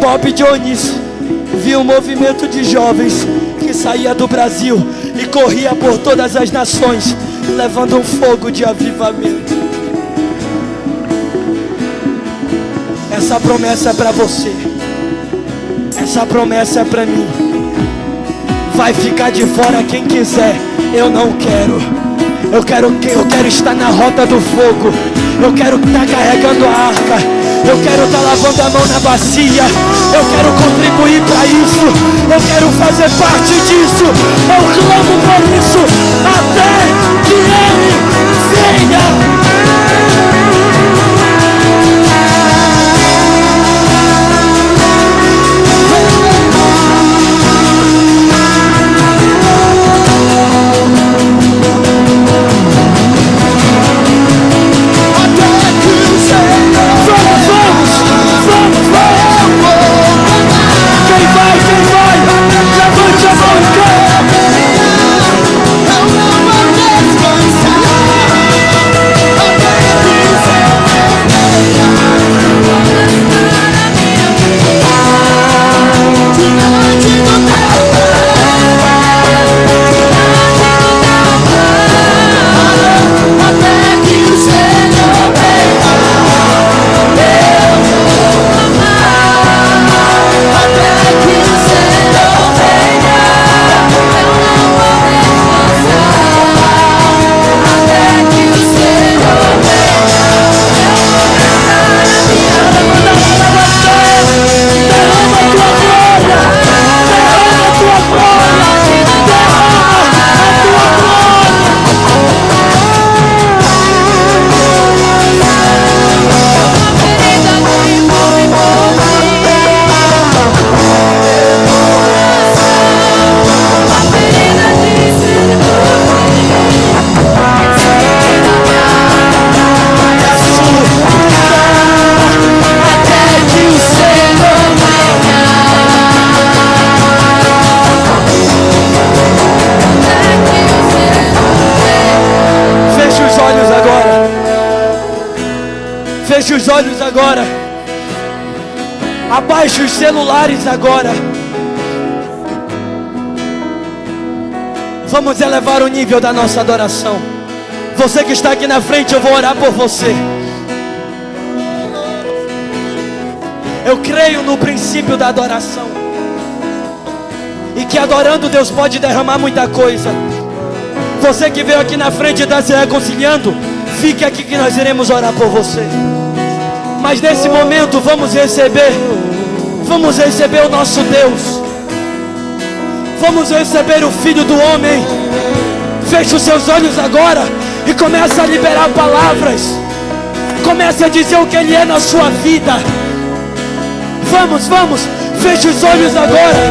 Bob Jones, viu um movimento de jovens que saía do Brasil e corria por todas as nações, levando um fogo de avivamento. Essa promessa é para você. Essa promessa é para mim. Vai ficar de fora quem quiser. Eu não quero. Eu quero estar na rota do fogo. Eu quero estar carregando a arca. Eu quero estar lavando a mão na bacia. Eu quero contribuir para isso. Eu quero fazer parte disso. Eu clamo por isso até que Ele venha. Feche os olhos agora. Abaixe os celulares agora. Vamos elevar o nível da nossa adoração. Você que está aqui na frente, eu vou orar por você. Eu creio no princípio da adoração, e que adorando Deus pode derramar muita coisa. Você que veio aqui na frente e está se reconciliando, fique aqui que nós iremos orar por você. Mas nesse momento vamos receber o nosso Deus. Vamos receber o Filho do Homem. Feche os seus olhos agora e comece a liberar palavras. Comece a dizer o que Ele é na sua vida. Vamos, feche os olhos agora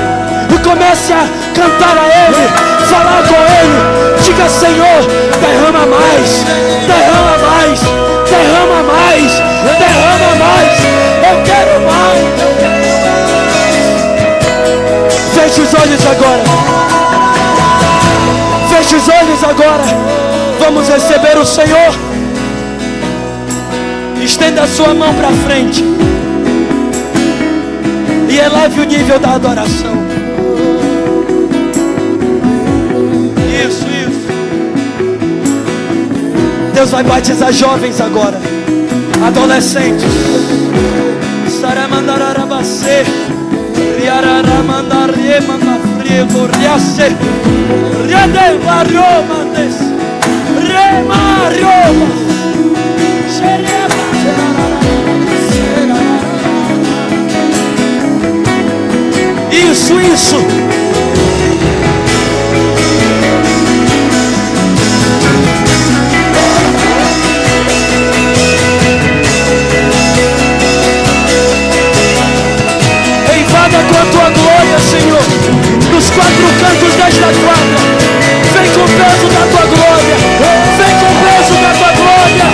e comece a cantar a Ele, falar com Ele. Diga: Senhor, derrama mais, derrama mais, derrama mais, derrama Eu quero mais. Feche os olhos agora. Feche os olhos agora. Vamos receber o Senhor. Estenda a sua mão para frente e eleve o nível da adoração. Isso. Deus vai batizar jovens agora, adolescentes. Saramandarabase, riararamandariemandafriego, riace, riadevaromandes, remariomas, Isso. Invada com a tua glória, Senhor, nos 4 cantos desta quadra. Vem com o peso da tua glória. Vem com o peso da tua glória.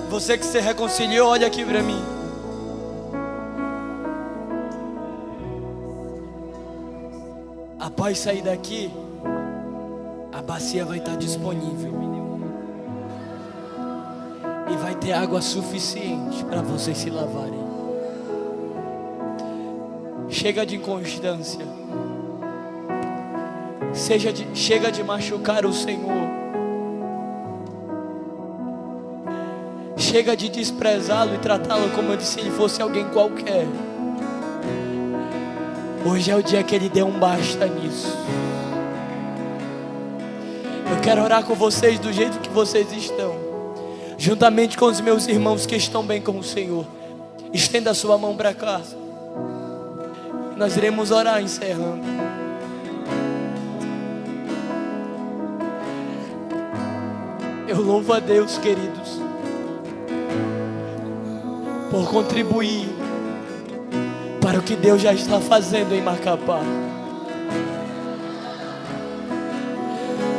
Você que se reconciliou, olha aqui para mim. Após sair daqui, a bacia vai estar disponível e vai ter água suficiente para vocês se lavarem. Chega de inconstância. Chega de machucar o Senhor. Chega de desprezá-lo e tratá-lo como se ele fosse alguém qualquer. Hoje é o dia que ele deu um basta nisso. Eu quero orar com vocês do jeito que vocês estão, juntamente com os meus irmãos que estão bem com o Senhor. Estenda a sua mão para cá. Nós iremos orar encerrando. Eu louvo a Deus, queridos, por contribuir para o que Deus já está fazendo em Macapá.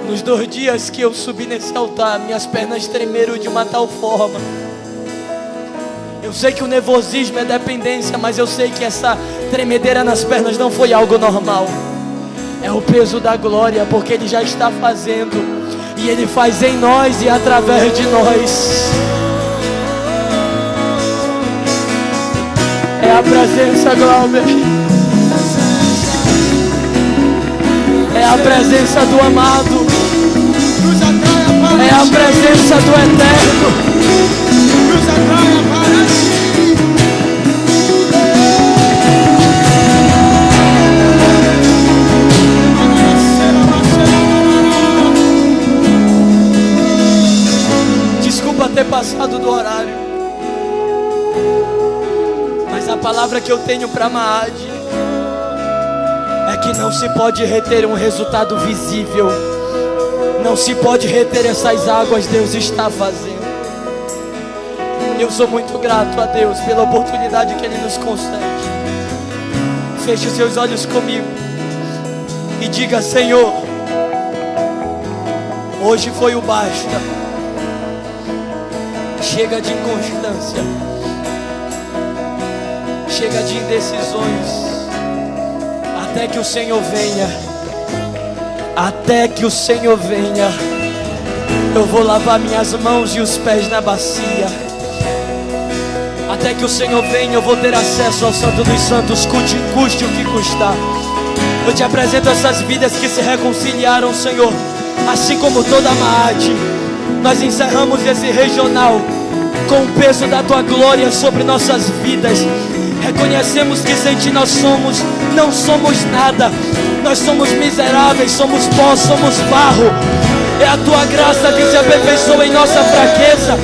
Nos 2 dias que eu subi nesse altar, minhas pernas tremeram de uma tal forma. Eu sei que o nervosismo é dependência, mas eu sei que essa tremedeira nas pernas não foi algo normal. É o peso da glória, porque Ele já está fazendo, e Ele faz em nós e através de nós. É a presença, Glauber. É a presença do amado. É a presença do eterno. Desculpa ter passado do horário, mas a palavra que eu tenho para Maad é que não se pode reter um resultado visível. Não se pode reter essas águas. Deus está fazendo. Eu sou muito grato a Deus pela oportunidade que Ele nos concede. Feche os seus olhos comigo e diga: Senhor, hoje foi o basta. Chega de inconstância. Chega de indecisões. Até que o Senhor venha. Até que o Senhor venha. Eu vou lavar minhas mãos e os pés na bacia. Até que o Senhor venha, eu vou ter acesso ao Santo dos Santos, custe o que custar. Eu te apresento essas vidas que se reconciliaram, Senhor. Assim como toda a Maade, nós encerramos esse regional com o peso da Tua glória sobre nossas vidas. Reconhecemos que sem Ti nós não somos nada. Nós somos miseráveis, somos pó, somos barro. É a Tua graça que se aperfeiçoa em nossa fraqueza.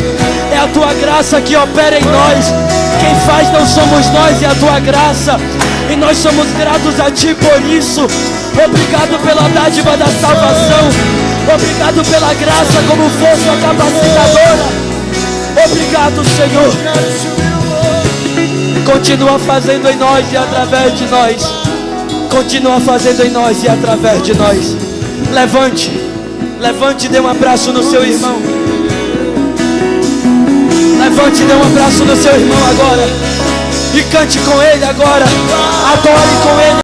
É a Tua graça que opera em nós. Quem faz não somos nós, é a Tua graça. E nós somos gratos a Ti por isso. Obrigado pela dádiva da salvação. Obrigado pela graça como força capacitadora. Obrigado, Senhor. Continua fazendo em nós e através de nós. Continua fazendo em nós e através de nós. Levante e dê um abraço no seu irmão. Levante e dê um abraço no seu irmão agora. E cante com ele agora. Adore com ele.